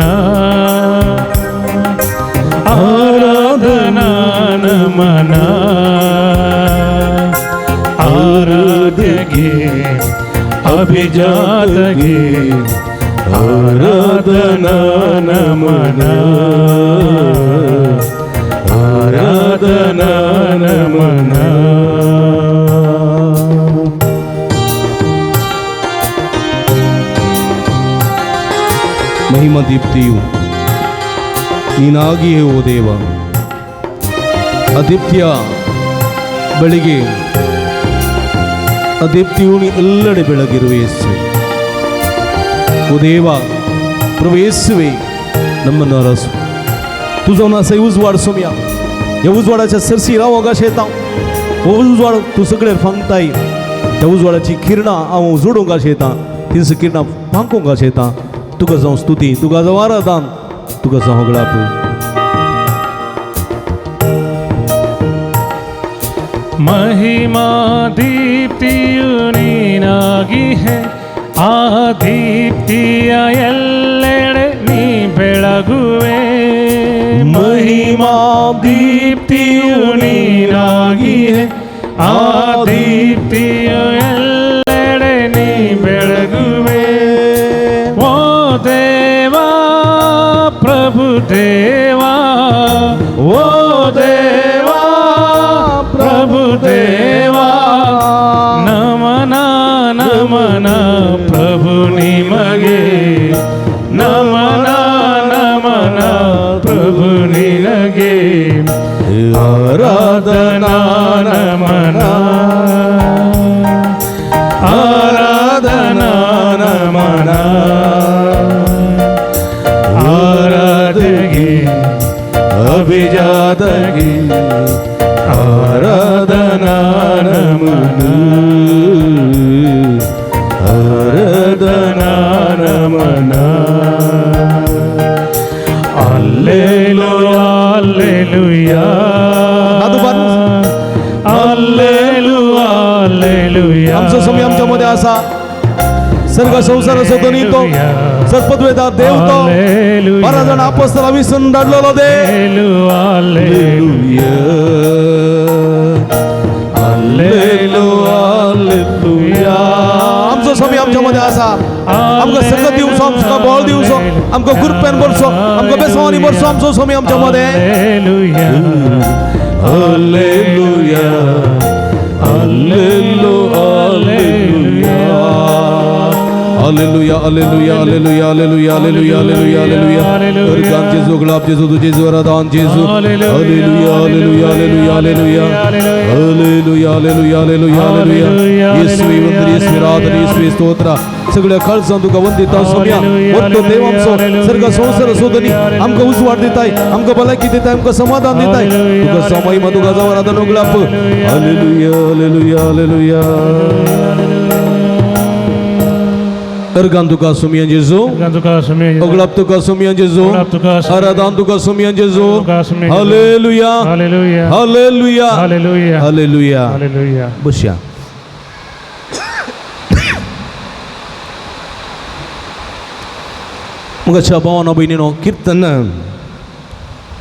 ಆರಾಧನಾ ನಮನ ಆರಾಧ್ಯಗೆ ಅಭಿಜಾತಗೆ आराधना नमना आराधना नमना. ಮಹಿಮಾ ದೀಪ್ತಿಯು ನೀನಾಗಿಯೇ ಓ ದೇವ. ಅದೀಪ್ತಿಯ ಬೆಳಿಗ್ಗೆ ಅದೀಪ್ತಿಯು ನೀ ಎಲ್ಲೆಡೆ ಬೆಳಗಿರುವ ಯೇಸುವೆ. ओ देवा प्रभू येशुवे नमन रसू तू जाऊन असं उजवाड सोम्या या उजवाडाच्या सरसी रावोगा शेता हो उजवाड तू सगळे फांगताय त्या उजवाडाची किरणा हांव जोडूंक शेता तीच किरणा फांकूंक शेता. तुका जावं स्तुती तुका जावं आराधन तुका जावं होगळाप. महिमा दीप्तियु ನೀನಾಗಿ ಹೇ ಆ ದೀಪ್ತಿಯ ಎಲ್ಲೆಡೆ ನೀ ಬೆಳಗುವೆ. महिमा ದೀಪ್ತಿಯು ನೀನಾಗಿ ಹೇ ಆ ದೀಪ್ತಿಯ ಎಲ್ಲೆಡೆ ನೀ ಬೆಳಗುವೆ. ಓ ದೇವಾ ಪ್ರಭು ದೇವಾ ಓ ದೇವಾ ಪ್ರಭು ದೇವಾ ನಮನ ನಮನ ಪ್ರಭು ನಿಮಗೆ ನಮನ ನಮನ ಪ್ರಭು ನಿನಗೆ ಆರಾಧನಾ ನಮನ अभिजातकी आराधना नमन आराधना नमन Alleluia, Alleluia. Alleluia, Alleluia. आमचं समय आमच्यामध्ये असा सर्ग संसार सोडून तो सर्पद्वेदार देव तो Alleluia. 12 जण अपस्तला विसरून रडलेलो दे Alleluia, Alleluia. हालेलुया हालेलुया आमचं समय आमच्यामध्ये असा आमका सगळं दिवस आमका बळ दिवस आमका गुरपेन बरसो आमका बेसवानी बरसो आमचं समय आमच्यामध्ये Alleluia. Hallelujah hallelujah hallelujah hallelujah hallelujah hallelujah hallelujah hallelujah hallelujah अर्गान जेजू ग्लाब जेजू तुझे वरदान Jezu hallelujah hallelujah hallelujah hallelujah hallelujah hallelujah hallelujah hallelujah येशुवे वंदन येशुवे आराधना येशुवे स्तोत्र सगळ्या खळसां तुका वंदित सोम्या वरतो देव आमचो सर्ग संसार सोदनी आमका उजवाड दिताय आमका भलायकी दिताय आमका समाधान दिताय तुका समय तुका वरदान ग्लाब हालेलुया हालेलुया हालेलुया अर्गान तुका सोमिया जेजू Gantuka Sumi. ओगलाब तुका सोमिया जेजू तुका सोमिया. आराधना तुका सोमिया जेजू तुका सोमिया. Hallelujah Alleluia. Hallelujah Alleluia. Hallelujah Alleluia. बसया मगाच्या भावानो भयणीनो कीर्तन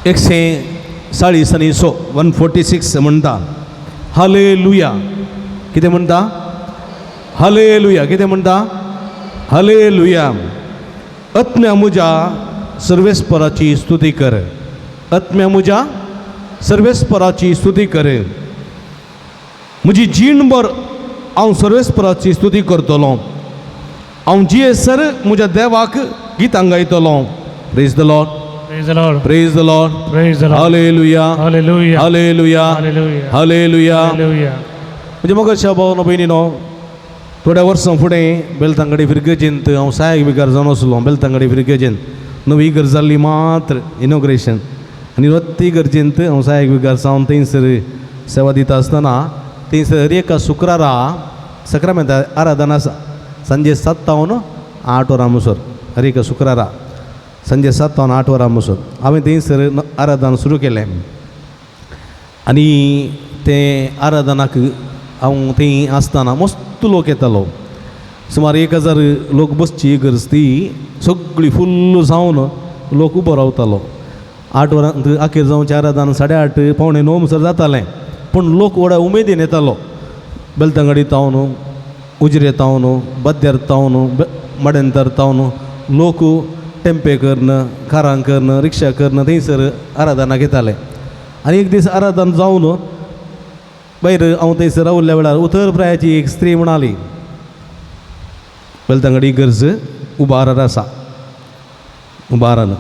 146 म्हणटा हालेलुया कितें म्हणटा हालेलुया कितें म्हणटा हालेलुया आत्म्या मुजा सर्वेस्पराची स्तुती कर आत्म्या मुजा सर्वेस्पराची स्तुती कर म्हजी जीणभर हांव सर्वेस्पराची स्तुती करतलो हांव जियेसर म्हज्या देवाक गितां गायतलो praise the Lord Praise the Lord. Praise the Lord Praise the Lord. Hallelujah Hallelujah. Hallelujah Hallelujah. Hallelujah Hallelujah. म्हणजे मगाच्या भावानो भयणीनो थोड्या वर्सां फुडें बेलतांगडी फिरगेजेंत हांव सहाय्यक विकार जावन आसलो बेलतांगडी फिरगेजेंत नवी इगर जाल्ली मात्र इनॉग्रेशन आनी ती इगर्जेंत हांव सहाय्यक विकार जावन थंयसर सेवा दिता आसतना थंयसर हर एका शुक्रारा सक्रामेंत आराधना आसा सांजे 7 तावन 8 वरां मुसोर हर एका शुक्रारा सांजे 7 तावन 8 वरां मुसोर हांवें थंयसर आराधना सुरू केलें आनी तें आराधनाक हांव थंय आसतना मस्त लोक येतालो सुमार 1000 लोक बसची इगर्ज ती सगळी फुल्ल जावन लोक उबो रावतालो 8 वरां अखेर जावन आराधना 8:30 पावणे 9 म्हणसर जातालें पूण लोक व्हडा उमेदीन येतालो बेलतंगडी तावन उजरे तावन बद्यार तावन मडेंतर तावन लोक टेम्पे करन कारां करन रिक्षा करन थंयसर आराधना घेताले आनी एक दीस आराधना जावन भायर हांव थंयसर रावल्ल्या वेळार उतर प्रायाची एक स्त्री म्हणाली बेलतंगडी इगर्ज उबारार आसा उबारान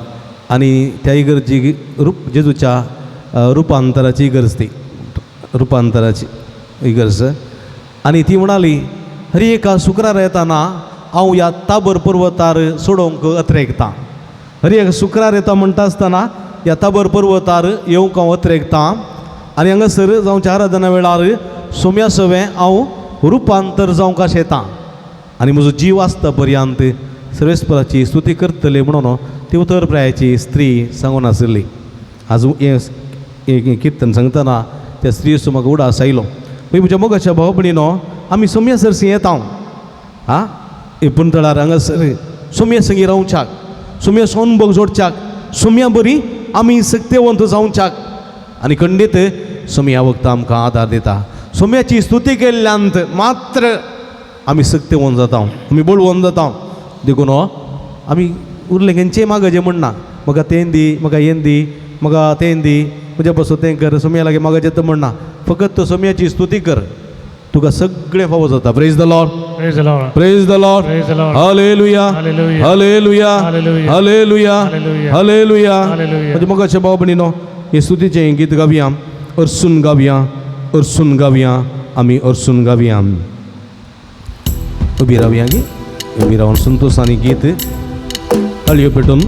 आनी त्या इगर्जी रूप जेजूच्या रुपांतराची इगर्ज ती रुपांतराची इगर्ज आनी ती म्हणाली हर एका शुक्रार येताना हांव ह्या ताबर पर्वतार सोडोवंक अत्रेकतां हर एक शुक्रार येता म्हणटा आसतना ह्या ताबर पर्वतार येवंक हांव अत्रेकतां आनी हांगासर जावंच्या आराधना वेळार सोम्या सवें हांव रुपांतर जावंक शेतां आनी म्हजो जीव आसता पर्यंत सर्वेस्पराची स्तुती करतले म्हणून ती उतर प्रायाची स्त्री सांगून आशिल्ली आज हें कीर्तन सांगतना त्या स्त्रीचो म्हाका उडास आयलो मागीर म्हज्या मोगाच्या भाव भयणीनो आमी सोम्या सरसी येता आं हे पुंतळार हांगासर सोम्या संगी रावच्याक सोम्या सोनभोग जोडच्याक सोम्या बरी आमी सक्तेवंत जावच्याक आनी खंडीत सोम्या वखदां आमकां आदार दिता सोम्याची स्तुती केल्ल्यांत मात्र आमी सक्तेवंत जाता आमी बळवंत जाता देखून आमी उरले खंयचेय मागजे म्हणना म्हाका तें दी म्हाका हें दी म्हाका तें दी म्हज्या पासून तें कर सोम्या लागीं मागचें तर म्हणना फकत तो सोम्याची स्तुती कर तुका सगळें फावो जाता praise the Lord Praise the Lord. Praise the Lord Praise the Lord. Hallelujah Hallelujah. Hallelujah Hallelujah. Hallelujah Hallelujah. Hallelujah Hallelujah. म्हणजे मोगाच्या भाव भयणीनो हे स्तुतीचें गीत गावया अर्सून गावया अर्सून गावया आमी अर्सून गावया उबी रावया गे उबी रावन संतोषानी गीत ताळयो पेटून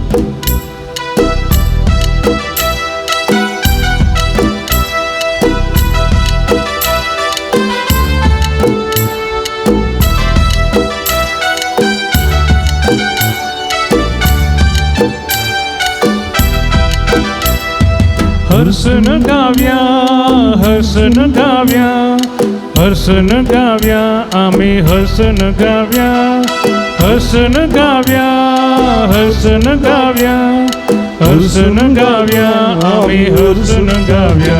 हर्षन गाव्या हर्षन गाव्या हर्षन गाव्या आम्ही हर्षन गाव्या हर्षन गाव्या हर्षन गाव्या हर्षन गाव्या आम्ही हर्षन गाव्या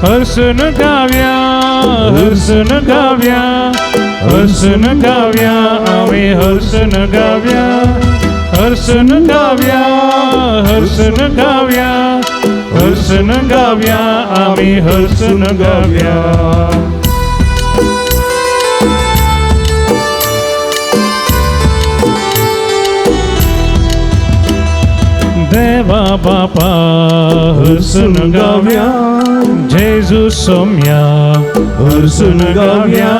हर्षन गाव्या हर्षन गाव्या हर्षन गाव्या आम्ही हर्षन गाव्या हर्षन गाव्या हर्षन गाव्या हर्षन गाव्या आम्ही हर्षन गाव्या देवा बापा हर्षन गाव्या जेजू सौम्या हर्षन गाव्या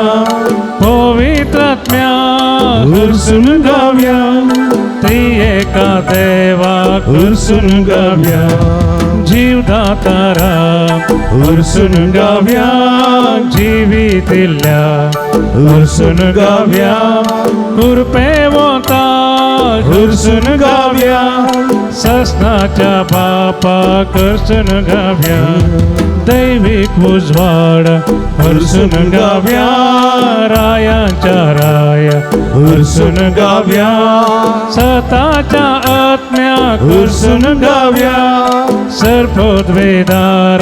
पवित्रात्म्या हर्षन गाव्या त्रिएका देवा हर्षन गाव्या जीवदातारा हर्षन गाव्या जीवितिल्या हर्षन गाव्या कृपेवता हर्षन गाव्या ससनाच्या बापा हर्षन गाव्या दैविक उजवाड हर्षन गाव्या रायांच्या राय हर्षन गाव्या सताच्या आत्म्या हर्षन गाव्या सर्पोद्वेदार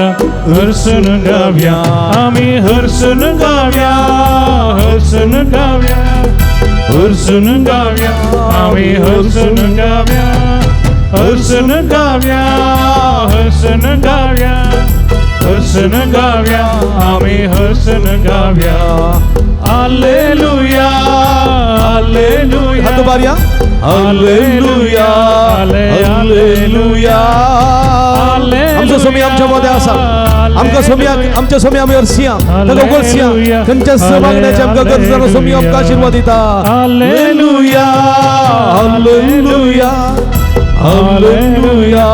हर्षन गाव्या आम्ही हर्षन गाव्या हर्षन गाव्या हर्षन गाव्या आम्ही हर्षन गाव्या हर्षन गाव्या हर्षन गाव्या हर्षन गाव्या आम्ही हर्षन गाव्या हालेलुया हालेलुया हातोबारिया हालेलुया हालेलुया आमच्या सोमी आमच्या मध्ये असा आमच्या सोमी आम्ही अर्सिया तगो गोलसिया कंच्या सहभागण्याच्या आमका गरजना सोमी आमका आशीर्वाद दिता hallelujah hallelujah hallelujah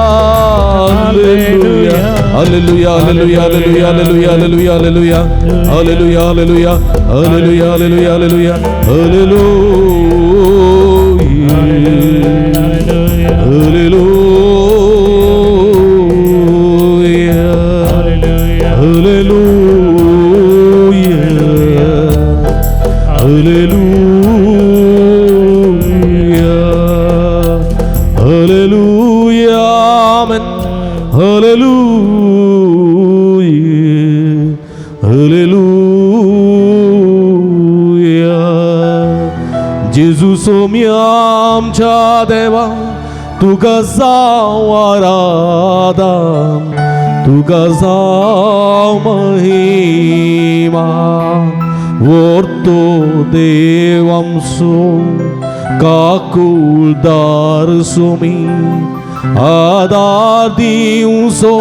hallelujah hallelujah hallelujah hallelujah hallelujah hallelujah hallelujah hallelujah hallelujah hallelujah hallelujah जेजू सोमी आमच्या देवा तुका जाव आराधन तुका जाव महिमा वर्तो देव आमचो काकुळदार सोमी आदार दिवचो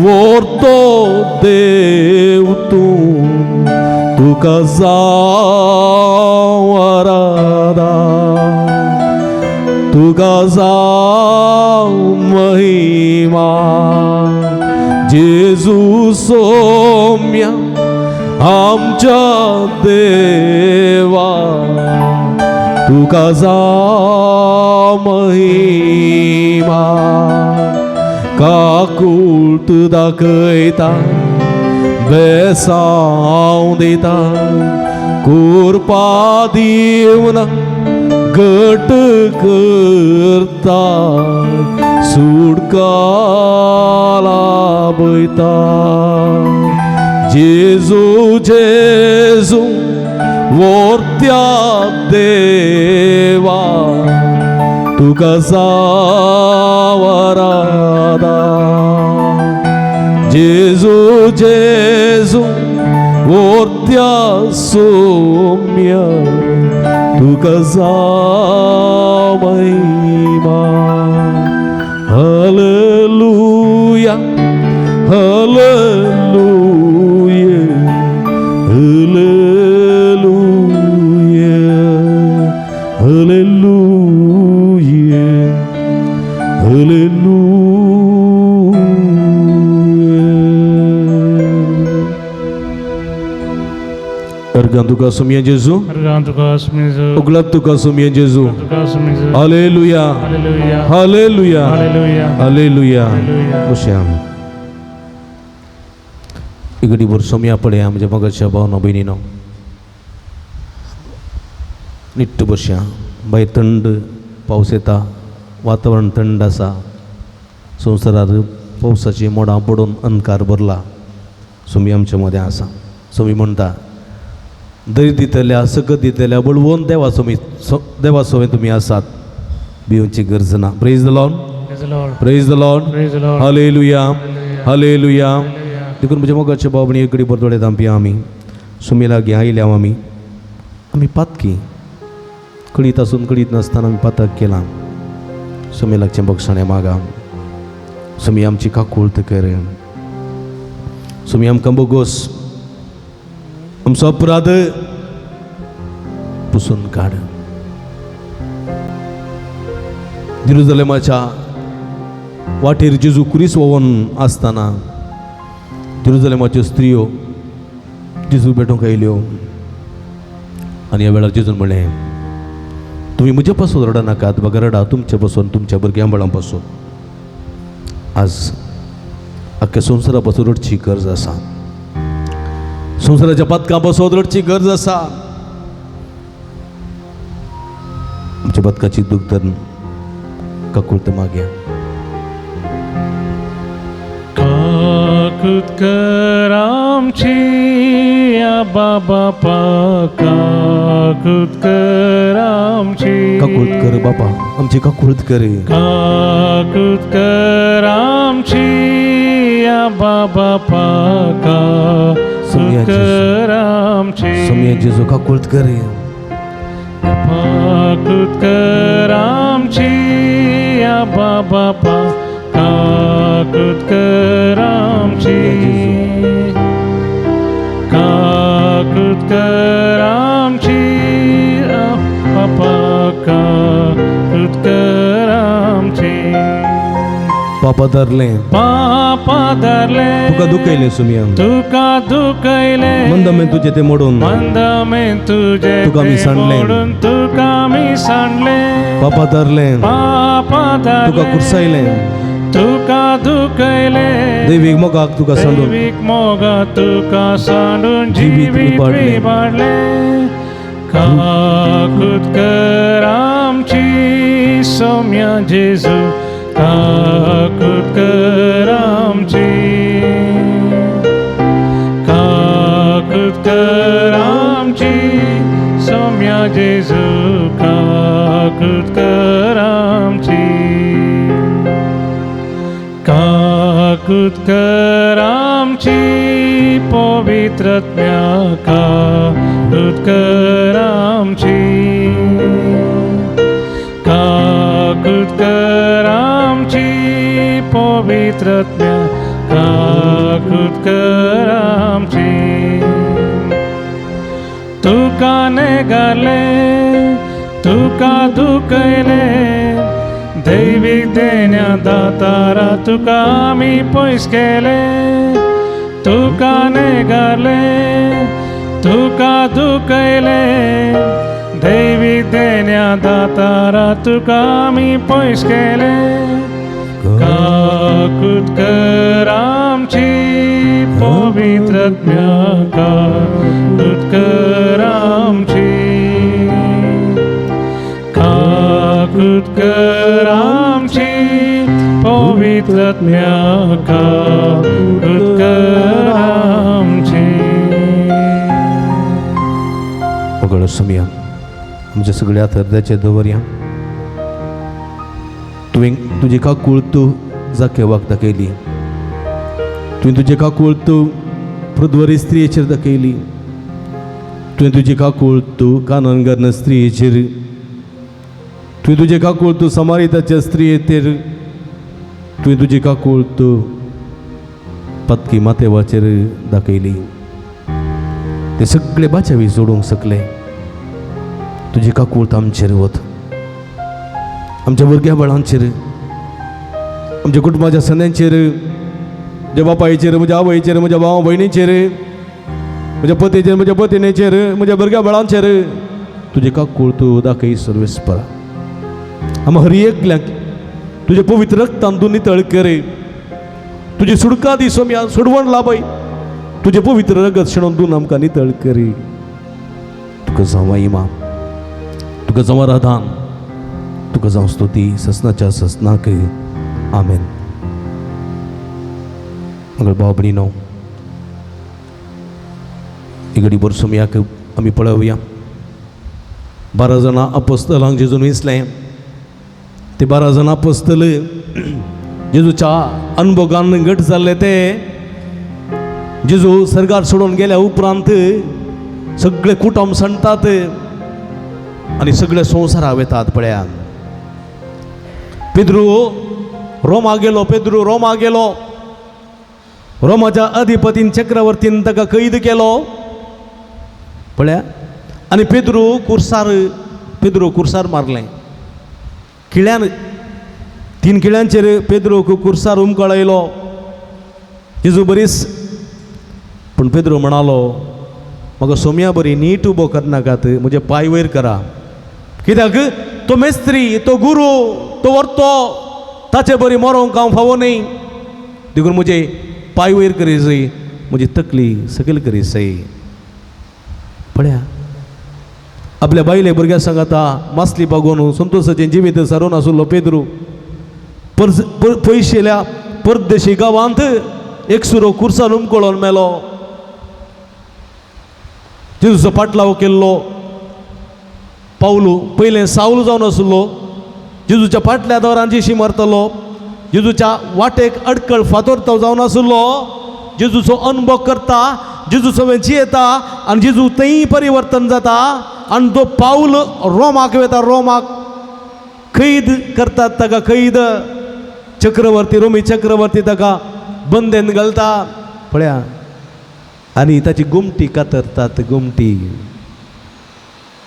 वर्तो देव तूं तुका जाव आराधन तुका जाव महिमा जेजू सौम्या आमच्या देवा तुका जाव महिमा काकुळट दाखयता बेसांव दिता कुरपा दिवन घट करता सुटका लाभयता जेजू जेजू वर्त्या देवा तुका जाव आराधन जेजू जेजू वर्त्या सौम्या तुका जाव महिमा hallelujah hallelujah hallelujah hallelujah hallelujah Ergan tuka sumia Jesu. Ergan tuka sumia Jesu. Uglap tuka sumia Jesu. Tuka sumia Jesu. Haleluya. Haleluya. Haleluya. Haleluya. Haleluya. Haleluya. Musyam. एक भर सोम्या पळया म्हणजे मगाच्या भावना बहिणीनो नीट बसया भायर थंड पावस येता वातावरण थंड आसा संवसारार पावसाची मोडां पडून अंधकार भरला सोमी आमच्या मदें आसा सोमी म्हणटा दर दितल्या सकत दितल्या बळवून देवा सोमी तुमी आसात भिवची गरज ना praise the Lord praise the Lord hallelujah hallelujah देखून म्हज्या मोगाच्या भावणी एक बर दोळे धांपी आमी सोमी लागीं आयल्या आमी पातकी कळीत आसून कळीत नासतना आमी पातक केलां सोमी लागचें बक्षाणें मागा सोमी आमची काकूळत कर सोमी आमकां बोगोस आमचो अपराध पुसून काड जेरुसलेमाच्या वाटेर जेजू क्रिस्त वोवन आसतना जेरुसलेमाच्यो स्त्रियो जेजू भेटूंक आयल्यो आनी ह्या वेळार जेजून म्हणलें तुमी म्हजे पासून रडा नाकात बगा रडा तुमचे पासून तुमच्या भुरग्यां पासून आज आख्या संवसारा पासून रडची गरज आसा संवसाराच्या पदकां पासून रडची गरज आसा आमच्या पदकाची दुखदन काकूळत मागया काकूत कर आमची आबा बापा काकूत कर आमची काकूळत कर बापा आमची काकूळत कर काकूत कर आमची आबा बापा काकूत कर आमची सोम्या जेजू काकूळत कर काकूत कर आमची आबा बापा काकूत कर आमची काकूत कर आमची बापा काकूत कर आमची पापा धरलें पापा धरले तुका दुखयलें सोम्या तुका दुखयले मंदमें तुजें तें मोडून मंदमें तुझे तुका मी सांडलें. मोडून तुका मी सांडले पापा धरलें पापा धरले तुका कुरसायलें तुका दुखयले दैवीक मोगाक तुका सांडून दैवीक मोगा तुका सांडून जिवीत जिवीत विबाडलें. विबाडले काकूत कर आमची सोम्या जेजू काकूत कर आमची काकूत कर आमची सोम्या जेजू काकूत कर आमची काकूत कर आमची पवित्रत्म्या काकूत कर आमची काकूत कर आमची पवित्रत्म्या काकूत कर आमची तुका नेगारले तुका दुखयले दैवीक देण्या दातारा तुका आमी पयस केले तुका नेगारले तुका दुखयले दैवीक देण्या दातारा तुका आमी पयस केले काकूत कर आमची पवित्रत्म्या काकूत कर आमची काकूत कर आमची पवित्रत्म्या काकूत कर आमची वगळ सोम्या आमच्या सगळ्या हृदयाचे दवरया तुवें तुजी काकूळ तूं जाके वाक दाखयली तुवें तुजी काकूळ तूं पृथ्वरी स्त्रियेचेर दाखयली तुवें तुजी काकूळ तूं काननगर्ण स्त्रियेचेर तुवें तुजी काकूळ तूं समारिताच्या स्त्रियेचेर तुवें तुजी काकूळ तूं पत्की मातेवाचेर दाखयली ते सगळे बाचावी सोडूंक सकले तुजी काकूळत आमचेर वत आमच्या भुरग्या बाळांचेर आमच्या कुटुंबाच्या सण्यांचेर म्हज्या बापायचेर म्हज्या आवयचेर म्हज्या भाव भयणीचेर म्हज्या पतीचेर म्हज्या पत्नीचेर म्हज्या भुरग्या बाळांचेर तुजे काकूळ तूं दाखय सर्वेस्परा आमी हर एकल्यांक तुजे पवित्र रक्तान तूं नितळ कर तुजी सुडका दी सोम्या सोडवण लाभय तुझे पवित्र रगत शेणोन आमकां नितळ करी. तुका जावं महिमा, तुका जावं आराधन, तुका जावं स्तुती ससनाच्या ससनाक. आमेन. मग भाव भयणीनो, ही घडी भर सोमयाक आमी पळोवया. 12 जाणां अपोस्तलांक जेजून विसलें. ते 12 जाणां अपोस्तल जेजूच्या अनुभवान घट जाल्ले. ते जेजू सर्गार सोडून गेल्या उपरांत सगळे कुटुंब संतात आनी सगळे संवसारा वेतात. पळया, पेद्रू रोमा गेलो. रोमाच्या अधिपतीन चक्रवर्तीन ताका कैद केलो. पळया, आनी पेद्रू कुर्सार मारलें. किळ्यान 3 किळ्यांचेर पेद्रूक कुर्सार उमकळयलो. जेजू बरीच, पूण पेद्रू म्हणालो, म्हाका सोम्या बरी नीट उबो करनाकात, म्हजे पांय वयर करा. कित्याक तो मेस्त्री, तो गुरू, तो वर्तो, ताचे बरी मरोंक हांव फावो न्ही. देखून म्हजे पांय वयर करीसय, म्हजी तकली सकयल करीसय. पळया, आपल्या बायले भुरग्या सांगाता मासली बागोवन संतोषाचें जिवीत सारोवन आसलो पेद्रू पयशेल्या परदेशी गांवांत एकसुरो कुर्सान उमकळोन मेलो. जेजूचो पाटलाव केल्लो पावलू पयलें सावल जावन आसलो. जेजूच्या फाटल्या दारांत जेशी मारतलो. जेजूच्या वाटेक अडकळ फातर तो जावन आसलो. जेजूचो अनुभव करता, जेजूचो जियेता आनी जेजू थंय परिवर्तन जाता. आनी तो पावल रोमाक वेता. रोमाक कैद करतात ताका. कैद रोमी चक्रवर्ती ताका बंदेन घालता. पळया, आनी ताची गुमटी कातरतात. गुमटी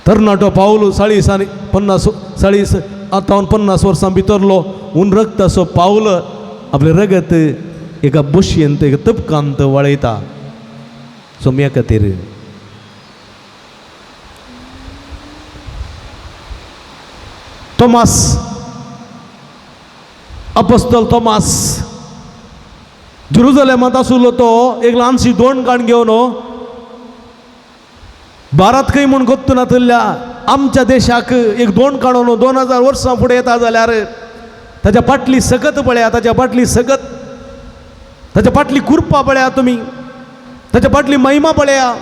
तरणाटो पावल 50 वर्सां भितरलो उन रगत असो पावल आपले रगत एका बशयेंत एका तपकांत वळयता सोम्या खातीर. तोमास, अपोस्तल तोमास जेरुसलेमांत आसलो. तो एक ल्हानशी दोण काण घेवन भारत खंय म्हूण गोत्तून थरल्या आमच्या देशाक एक दोण काडून 2000 वर्सां फुडें येता जाल्यार ताच्या फाटली सकत पळया. ताच्या फाटली सकत, ताच्या फाटली कुरपा पळया तुमी. ताच्या फाटली महिमा पळया.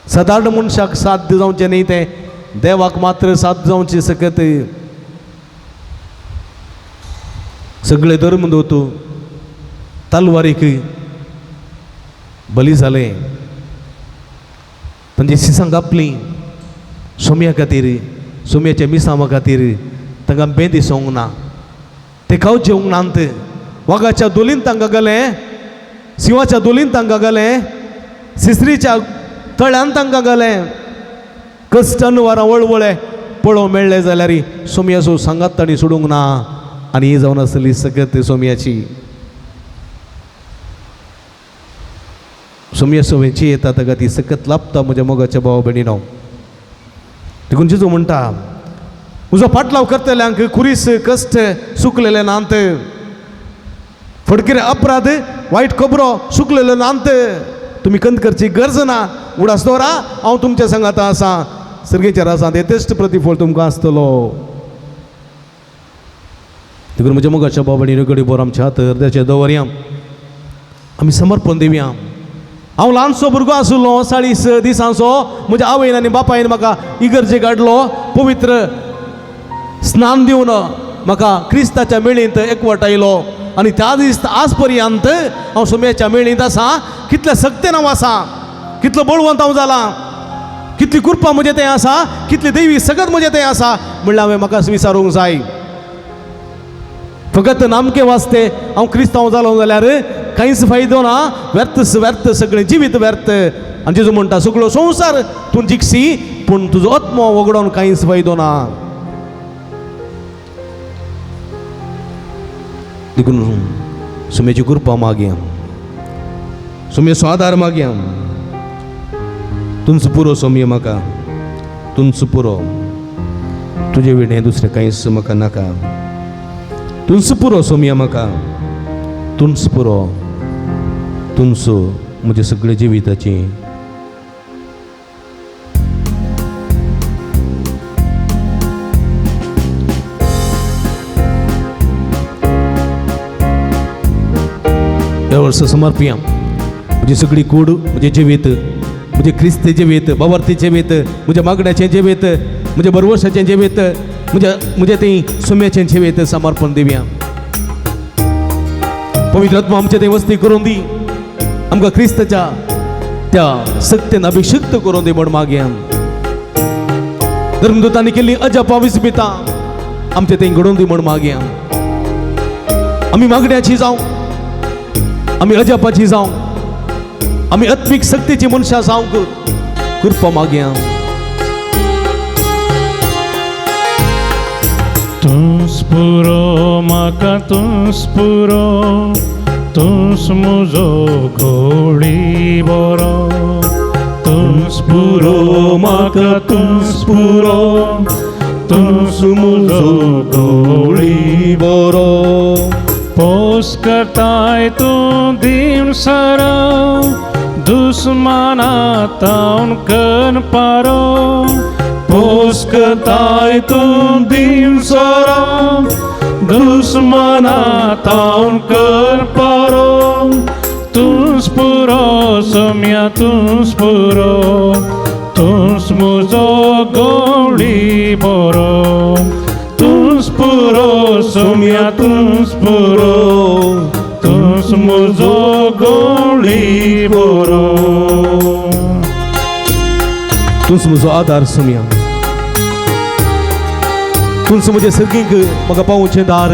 सादारण मनशाक साध्य जावचें न्ही तें, देवाक मात्र साध्य जावचें सकत. सगळे धर्मदूत तलवारीक बली जाले. तांची सिसां कापली सोम्या खातीर, सोम्याच्या मिसांवा खातीर. तांकां बें दिसोंक ना, ते खाव जेवंक नात. वागाच्या दोलीन तांकां घालें, सिंहाच्या दोलीन तांकां घालें, सिसरीच्या तळ्यान तांकां घालें. कश्ट अनवरां वळवळे पळोवंक मेळ्ळे जाल्यार सोम्याचो सांगात तांणी सोडूंक ना. आनी ही जावन आसली सकत सोम्याची. सोम्या सोमेची येता ताका ती सकत लाभता. म्हज्या मोगाच्या भाव भयणीनो, देखून जेजू म्हणटा, म्हजो फाटलाव करतल्यांक खुरीस कश्ट सुकलेले नांत. फडकिरे अपराध वायट खबरो सुकलेले नांत. तुमी खंत करची गरज ना. उडास दवरा, हांव तुमच्या सांगात आसा. सर्गेच्या रासांत येतेश्ट प्रतिफळ तुमकां आसतलो. देखून म्हज्या मोगाच्या भाव भयणीनो, घडी भर आमच्या हात हृदयाचेर दवरया, आमी समर्पण दिवया. हांव ल्हानसो भुरगो आसलो, 40 दिसांचो. म्हज्या आवयन आनी बापायन म्हाका इगर्जेक हाडलो. पवित्र स्नान दिवन म्हाका क्रिस्ताच्या मेळींत एकवटायलो. आनी त्या दीस आज पर्यंत हांव सोम्याच्या मेळींत आसा. कितले सक्तेन हांव आसा, कितलो बळवंत हांव जाला, कितली कृपा म्हजे थंय आसा, कितली दैवी सगत म्हजे थंय आसा म्हणल्यार हांवें म्हाका विचारूंक जाय. फकत नामके वास्ते हांव क्रिस्तांव जालो जाल्यार कांयच फायदो ना. व्यर्थ सगळें जिवीत व्यर्थ. आनी जेजू म्हणटा, सगळो संवसार तूं जिखसी पूण तुजो आत्मो वगडोवन कांयच फायदो ना. देखून सोम्याची कृपा मागया, सोम्याचो आदार मागया. तुमचो पुरो सोम्य म्हाका, तुमचो पुरो. तुजे विणे दुसरें कांयच म्हाका नाका. तुमचो पुरो सोम्य म्हाका, तुमचो पुरो, तुमचो म्हजे सगळे जिविताची. ह्या वर्सा समर्पिया म्हजी सगळी कूड, म्हजें जिवीत, म्हजें क्रिस्ती जिवीत, बावर्ती जिवीत, म्हज्या मागण्याचें जिवीत, म्हज्या बरवशाचें जिवीत, म्हज्या तें सुम्याचें जिवीत समर्पण दिवया. पवित्र आत्मा आमचे थंय वस्ती करून दी, आमकां क्रिस्ताच्या त्या सत्तेन अभिषिक्त करून दी म्हण मागया. धर्मदूतांनी केल्ली अजापा विस्मितां आमचे थंय घडोवन दी म्हण मागया. आमी मागण्याची जावं, आमी अजापाची जावं, आमी आत्मीक शक्तीची मनशां जावंक कृपा मागया. तूंच पुरो म्हाका, तूंच पुरो, तूंच म्हजो घोडी बरो. तूंच पुरो म्हाका, तूंच पुरो, तूंच म्हजो घोडी बरो. पोस करताय तूं दिन सारो, दुस्मानातावन कर पारो. पोस करताय तूं दिन सारो, दुस्मानातावन कर पारो. तूंच पुरो सोम्या, तूंच पुरो, तूंच म्हजो घोडी बरो. तूंच पुरो सोम्या, तूंच पुरो, तूंच म्हजो घोडी बरो. तूंच म्हजो आदार सोम्या, तूंच म्हजे सर्गीक म्हाका पावोवचें दार.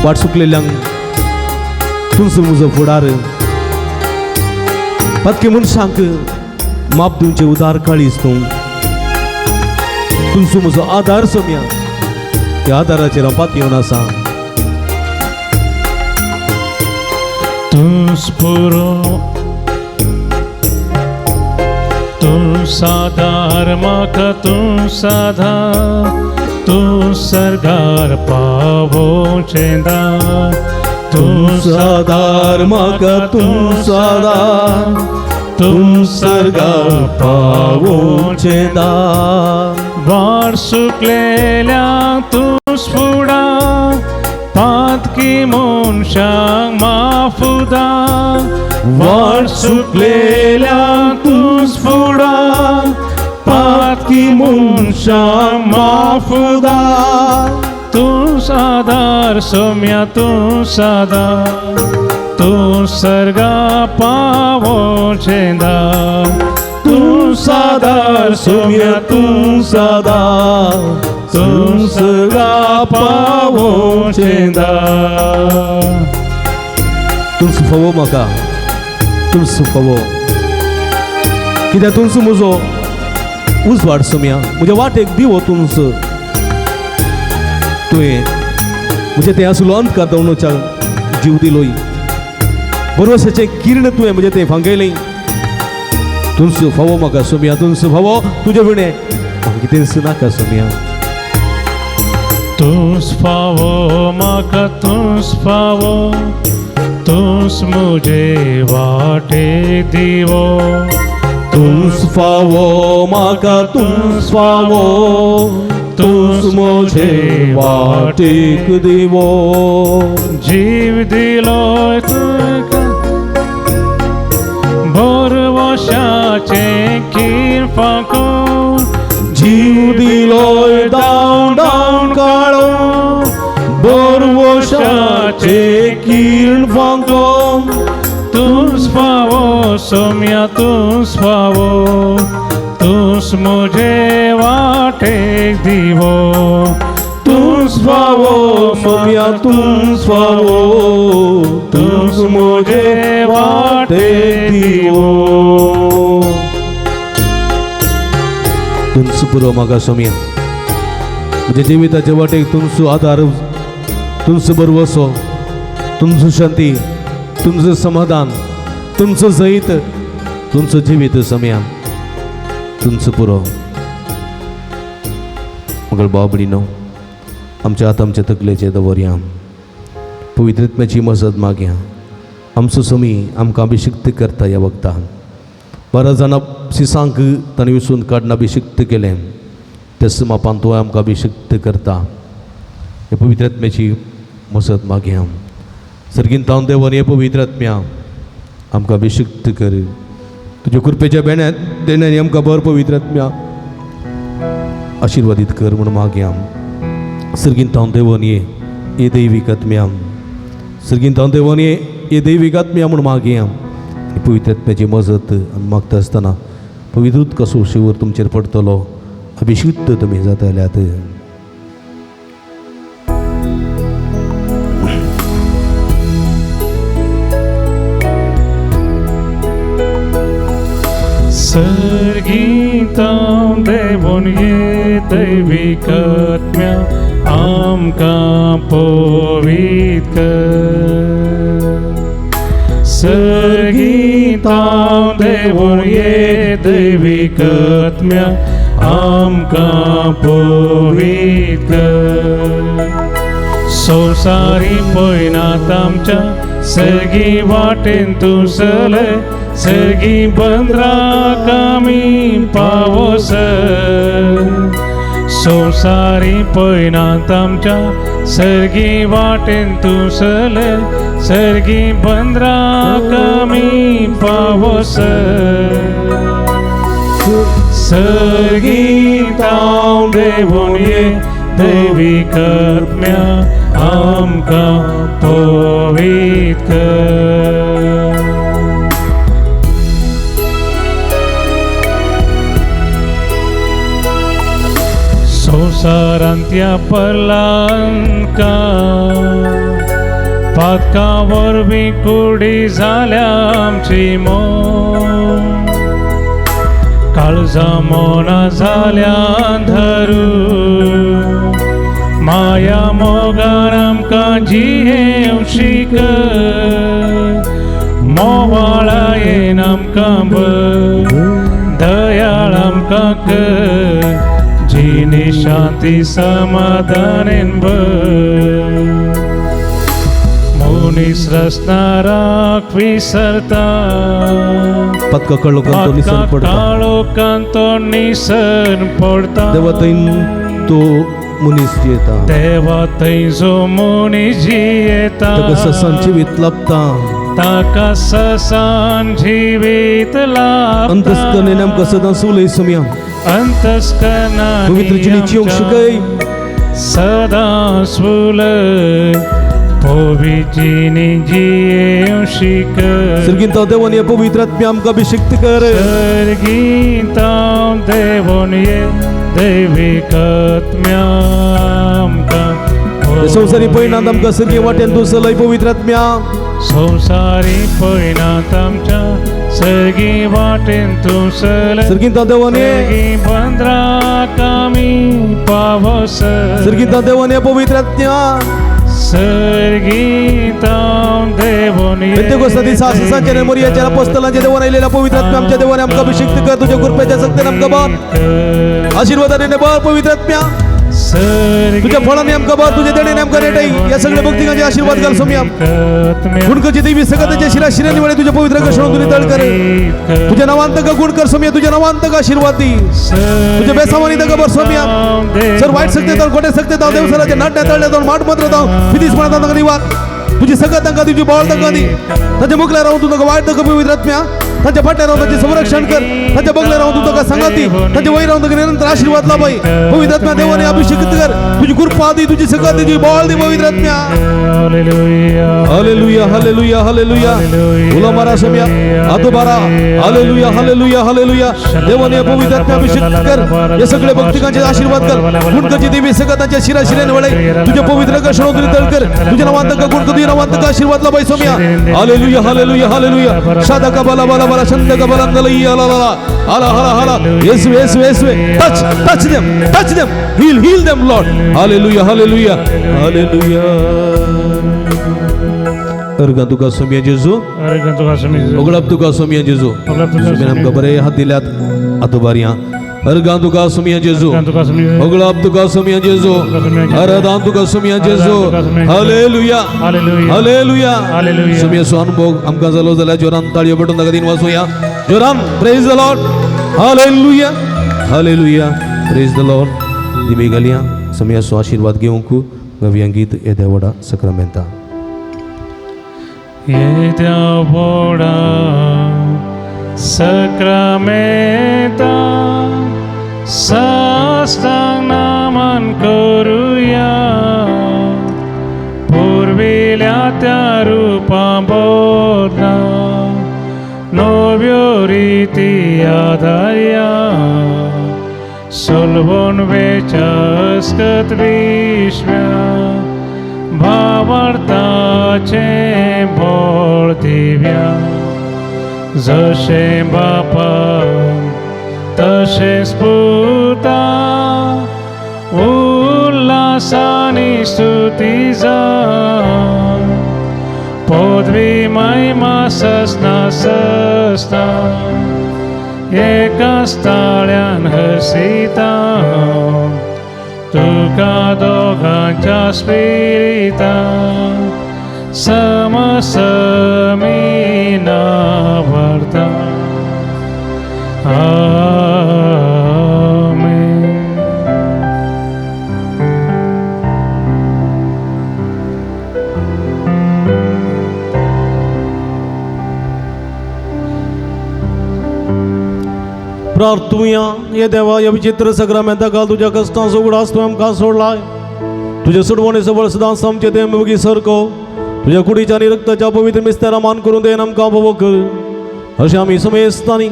वाट सुकलेल्यांक तूंच म्हजो फुडार. पातके मनशांक माप दिवचें उदार काळीज तूं. तूंच म्हजो आदार सोम्या, त्या आदाराचेर हांव पातयेवन आसा. तूंच पुरो, तूंच आदार म्हाका, तूंच आदार, तूं सरगार पावोवचें दार. तूंच आदार म्हाका, तूंच आदार, तूं सरगार पावोवचें दार. वाट सुकलेल्यांक तूंच फुडार, पातकी मनशांक माफ दार. वाट सुकलेल्यांक तूंच फुडार, पातकी मनशांक माफ दार. तूंच आदार सोम्या, तूंच आदार, तूं सर्गा पावोचें दार. तूंच आदार सोम्या, तूंच आदार, तूं सर्गा पावोचें दार. तूंच फावो म्हाका, तूंच फावो, कित्याक तूंच म्हजो उजवाड सोम्या. म्हज्या वाटेक दिवो तूंच. तुवें म्हजें तें आसलो अंतकार दवणोच्या जीव दिलोय. बरोवशाचें किर्ण तुवें म्हजें तें भांगयलें. तूंच फावो म्हाका सोम्या, तूंच फावो. तुजे विणे म्हाका कितेंच नाका सोम्या. तूंच फावो म्हाका, तूंच फावो, तूंच म्हजे वाटेक दिवो. तूंच फावो म्हाका, तूंच फावो, तूंच म्हजे वाटेक दिवो. जीव दिलोय तुका, बरवशाचें कीर फांकून. जीव दिलोय दावन दावन काळो, बरवशाचें कीर्ण फांकोन. तूंच फावो सोम्या, तूंच फावो, तूंच म्हजे वाटेक दिवो. तूंच फावो सोम्या, तूंच फावो, तूंच म्हजे वाटेक दिवो. तूंच पुरो म्हाका सोम्या. म्हज्या जिविताचे वाटेक तुमचो आदार, तुमचो बरवसो, तुमचो शांती, तुमचो समाधान, तुमचो जैत, तुमचो जिवीत सोम्या. तुमचो पुरो. मगळ बाबडीनो, आमच्या हात आमच्या तकलेचे दवरया. पवित्र आत्म्याची मजत मागया. आमचो समी आमकां अभिषिक्त करता ह्या वक्तान 12 जाणां सिसांक ताणें विसून काडून अभिषिक्त केलें तेच मापान तो आमकां अभिषिक्त करता हे पवित्र आत्म्याची मसत मागया सर्गीन तावन देवन हे पवित्र आत्म्या आमकां अभिषिक्त कर तुज्या कृपेच्या देण्यानी आमकां भर पवित्र आत्म्या आशिर्वादीत कर म्हूण मागया सर्गीन तावन देवन ये दैवीक आत्म्या सर्गीन तावन देवन ये दैवीक आत्म्या म्हूण मागया पवित्र आत्म्याची मजत आनी मागता आसतना पवित्र उदक कसो शिवर तुमचेर पडटलो अभिषिक्त तुमी जातल्यात सर्गीतां देवोन ये दैवीक आत्म्या आमकां पवित्र कर सर्गीतां देवोन ये दैवीक आत्म्या आमकां पवित्र कर संवसारी पळयनात आमच्या सर्गी वाटेन तूं चलय सर्गी बंदराक आमी पावस संवसारी पळयनात आमच्या सर्गी वाटेन तूं चलय सर्गी बंदराक आमी पावस सर्गीतां देवोन ये दैवीक आत्म्या आमकां पवित्र कर संवसारांतल्या पलांका पातकां वरवीं कुडी जाल्या आमची मोन काळजां मोना जाल्या धरू माया मोगान आमकां जियेवशीक मोवाळायेन आमकां बर दयाळ आमकां कर जिणी शांती समाधानेन बर मनीस रचणाराक विसरता पत्का काळोखान तो निसर्ग पडता काळोखान तो निसर्ग पडता देवा थंय तो मनीस जियेता देवा थंय जो मनीस जियेता ताका ससान जिवीत लाभता ताका ससान जिवीत लाभता अंतस्करणान आमकां सदां सुलय सुम्या अंतस्करणान पवित्र जिणेची शिकय सदां सुलय पवित्रिनी जियेवशीक सर्गीन ताव देवन ये पवित्र आत्म्या आमकां अभिषिक्त कर सर्गीतां देवोन ये दैवीक आत्म्या आमकां संवसारी पळयनात आमकां सर्गी वाटेन तूं चलय पवित्र आत्म्या संवसारी पळयनात आमच्या सर्गी वाटेन तूं चलय सर्गीन ताव देवन ये सर्गी बंदराक आमी पावस सर्गीन ताव देवन ये पवित्र आत्म्या सर्गीतां देवोन ये पेंतेकोस्ता दिसा आसासांच्या मोरयाच्या अपोस्तलांच्या देवान आयलेल्या पवित्र आत्म्या आमच्या देवाने आमकां अभिषिक्त कर तुज्या कृपेच्या शक्तीन आमकां भर आशीर्वादाने भर पवित्र आत्म्या तुझ्या फळांनी आमकां भर तुझ्या देणेने आमकां रेटय या सगळ्या भक्तिकांचे आशीर्वाद घाल सोम्या गुणकरची देवी सगळ्याच्या शिरा शिरांनी वळे तुझ्या पवित्र कशणातून नितळ कर तुझ्या नावांत ताका गुण कर सोम्या तुझ्या नावांत ताका आशीर्वाद दी तुझ्या बेसावानी ताका भर सोम्या सर वाईट सकते तर खोटे सकते ताव देवसराच्या नाट्या तळल्या जाऊन माठ मात्र ताव विधीसपणा तांकां निवार तुझी सगळं तांकां तुझी बोळ तांकां दी तांच्या मुखल्या राहून तूं ताका वायट ताका पवित्र आत्म्या तांच्या फाटल्या राहून तांचे संरक्षण कर तांच्या बगल्या राहून तूं ताका सांगाती तांच्या वयर राहून ताका निरंतर आशीर्वाद लाभय पवित्र आत्म्या देवाने अभिषेक कर तुझी कृपा दी तुझी सगळं दी तुझी बोळ दी पवित्र आत्म्या हालेलुया हालेलुया हालेलुया उला मारा सोम्या आतो बारा हालेलुया हालेलुया हालेलुया देवाने पवित्र आत्म्या अभिषेक कर या सगळ्या भक्तिकांचे आशीर्वाद कर गुणकरची देवी सगळं तांच्या शिरा शिरेने वळे तुझ्या पवित्र कशणातून नितळ कर तुझ्या नावांत ताका गुण कर तुझ्या नावांत ताका आशीर्वाद लाभय सोम्या हालेलुया हालेलुया हालेलुया शादा का बाला बाला बाला शंद का बाला अंदलई आला आला हाला हाला येसु येसु येसु touch them heal them Lord hallelujah hallelujah hallelujah अर्गा तुका सोम्या जेजू ओगळप तुका सोम्या जेजू तुवें आमकां बरे हात दिल्यात आतोबारया अर्गां तुका सुमिया जेजू होगळाप तुका सुमिया जेजू आराधना तुका सुमिया जेजू हालेलुया हालेलुया सुमिया सो अनुभव आमकां जालो जाल्यार जोरान ताळयो पडून ताका दिन वाचूया जोरान praise the Lord hallelujah hallelujah praise the Lord दिमी घालया सुमिया सो आशीर्वाद घेवंक गव्या गीत येद्या वडा सक्रामेंता येद्या वडा सक्रामेंता साष्टांग नमन करूया पूर्विल्या त्या रूपा बोधना नव्यो रिती आधार्या सोलवून वेचास्कत विश्व्या भावार्थाचे बोळ दिव्या जशे बापा तशेच पुता उल्हासानी स्तुती जा पदवी महिमा ससना ससना एकाच ताळ्यान हसिता तुका दोगांच्या स्पिरिता समसमीना वार्ता आमेन. प्रार्थूया ये देवा या विचित्र सक्रामेंता काल तुझ्या कष्टांचो उगडास तूं आमकां सोडलाय तुझे सोडवणे सबळ सदांच आमचे ते मुगी सरको तुझ्या कुडीच्या आनी रक्ताच्या पवित्र मिस्त्यारा मान करून देन आमकां बोबो कर अशें आमी समेस्तांनी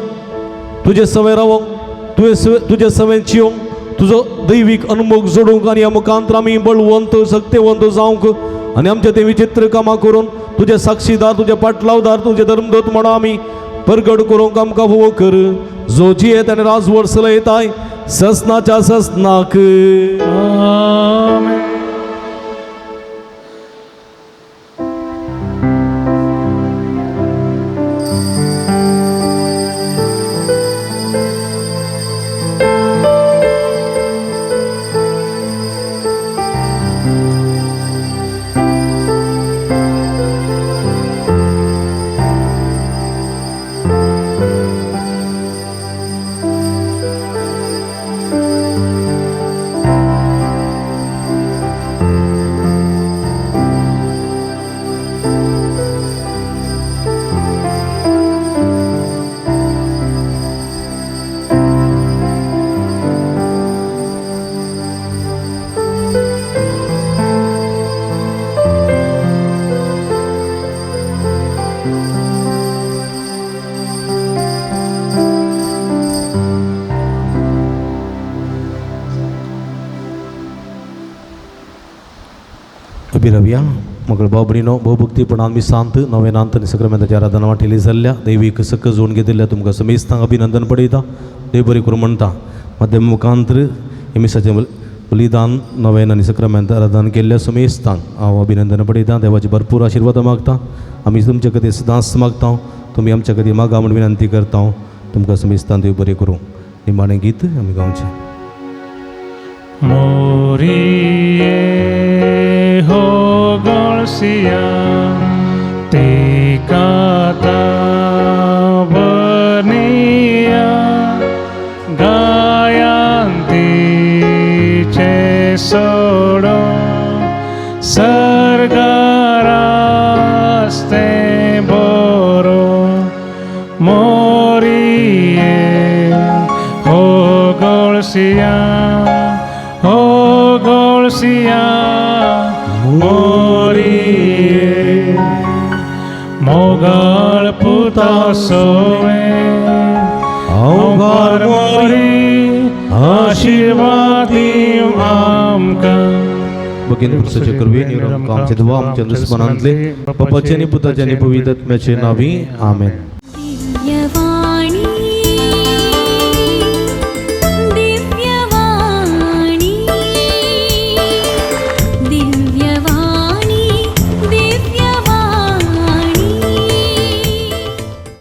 तुजे सवय रावोंक तुजे सवय जियोंक तुजो दैवीक अनुभव जोडूंक आनी ह्या मुखांतर आमी बळवंत सक्तिवंत जावंक आनी आमचे ते विचित्र कामां करून तुजे साक्षीदार तुजे पाटलावदार तुजे धर्मदूत म्हणून आमी प्रगट करूंक आमकां बोबो कर जो जियेत आनी राजवट चलयताय ससनाच्या ससनाक आमेन. अभिरव्या मग बाबरीनो भोभक्तीपणान मी सांत नवेनांत आनी सक्रामेंताची आराधना वाटेली जाल्ल्या दैवीक सक जोडून घेतिल्ल्या तुमकां समेस्तांक अभिनंदन पळयता देव बरें करूं म्हणटा माध्यम मुखांतर एमिसाचें बलिदान नवेन आनी सक्रामेंत आराधना केल्ल्या समेस्तांक हांव अभिनंदन पळयता देवाची भरपूर आशिर्वाद मागता आमी तुमचे खातीर सदांच मागता तुमी आमच्या खातीर मागा म्हूण विनंती करता तुमकां समेस्तांक देव बरें करूं निमाणें गीत आमी गावचें Morie hogolsia te kata bernia gayanti cesodo sargaraste boro morie hogolsia Golsia morie mogal puta soe augar mori आशीर्वादी आमका बघेन पुरुषाचे करवे निरम कामचे दुवा आमच्या दुश्मनांतले बापाचे आणि पुताचे आणि पवित्र आत्म्याचे नावी आमेन.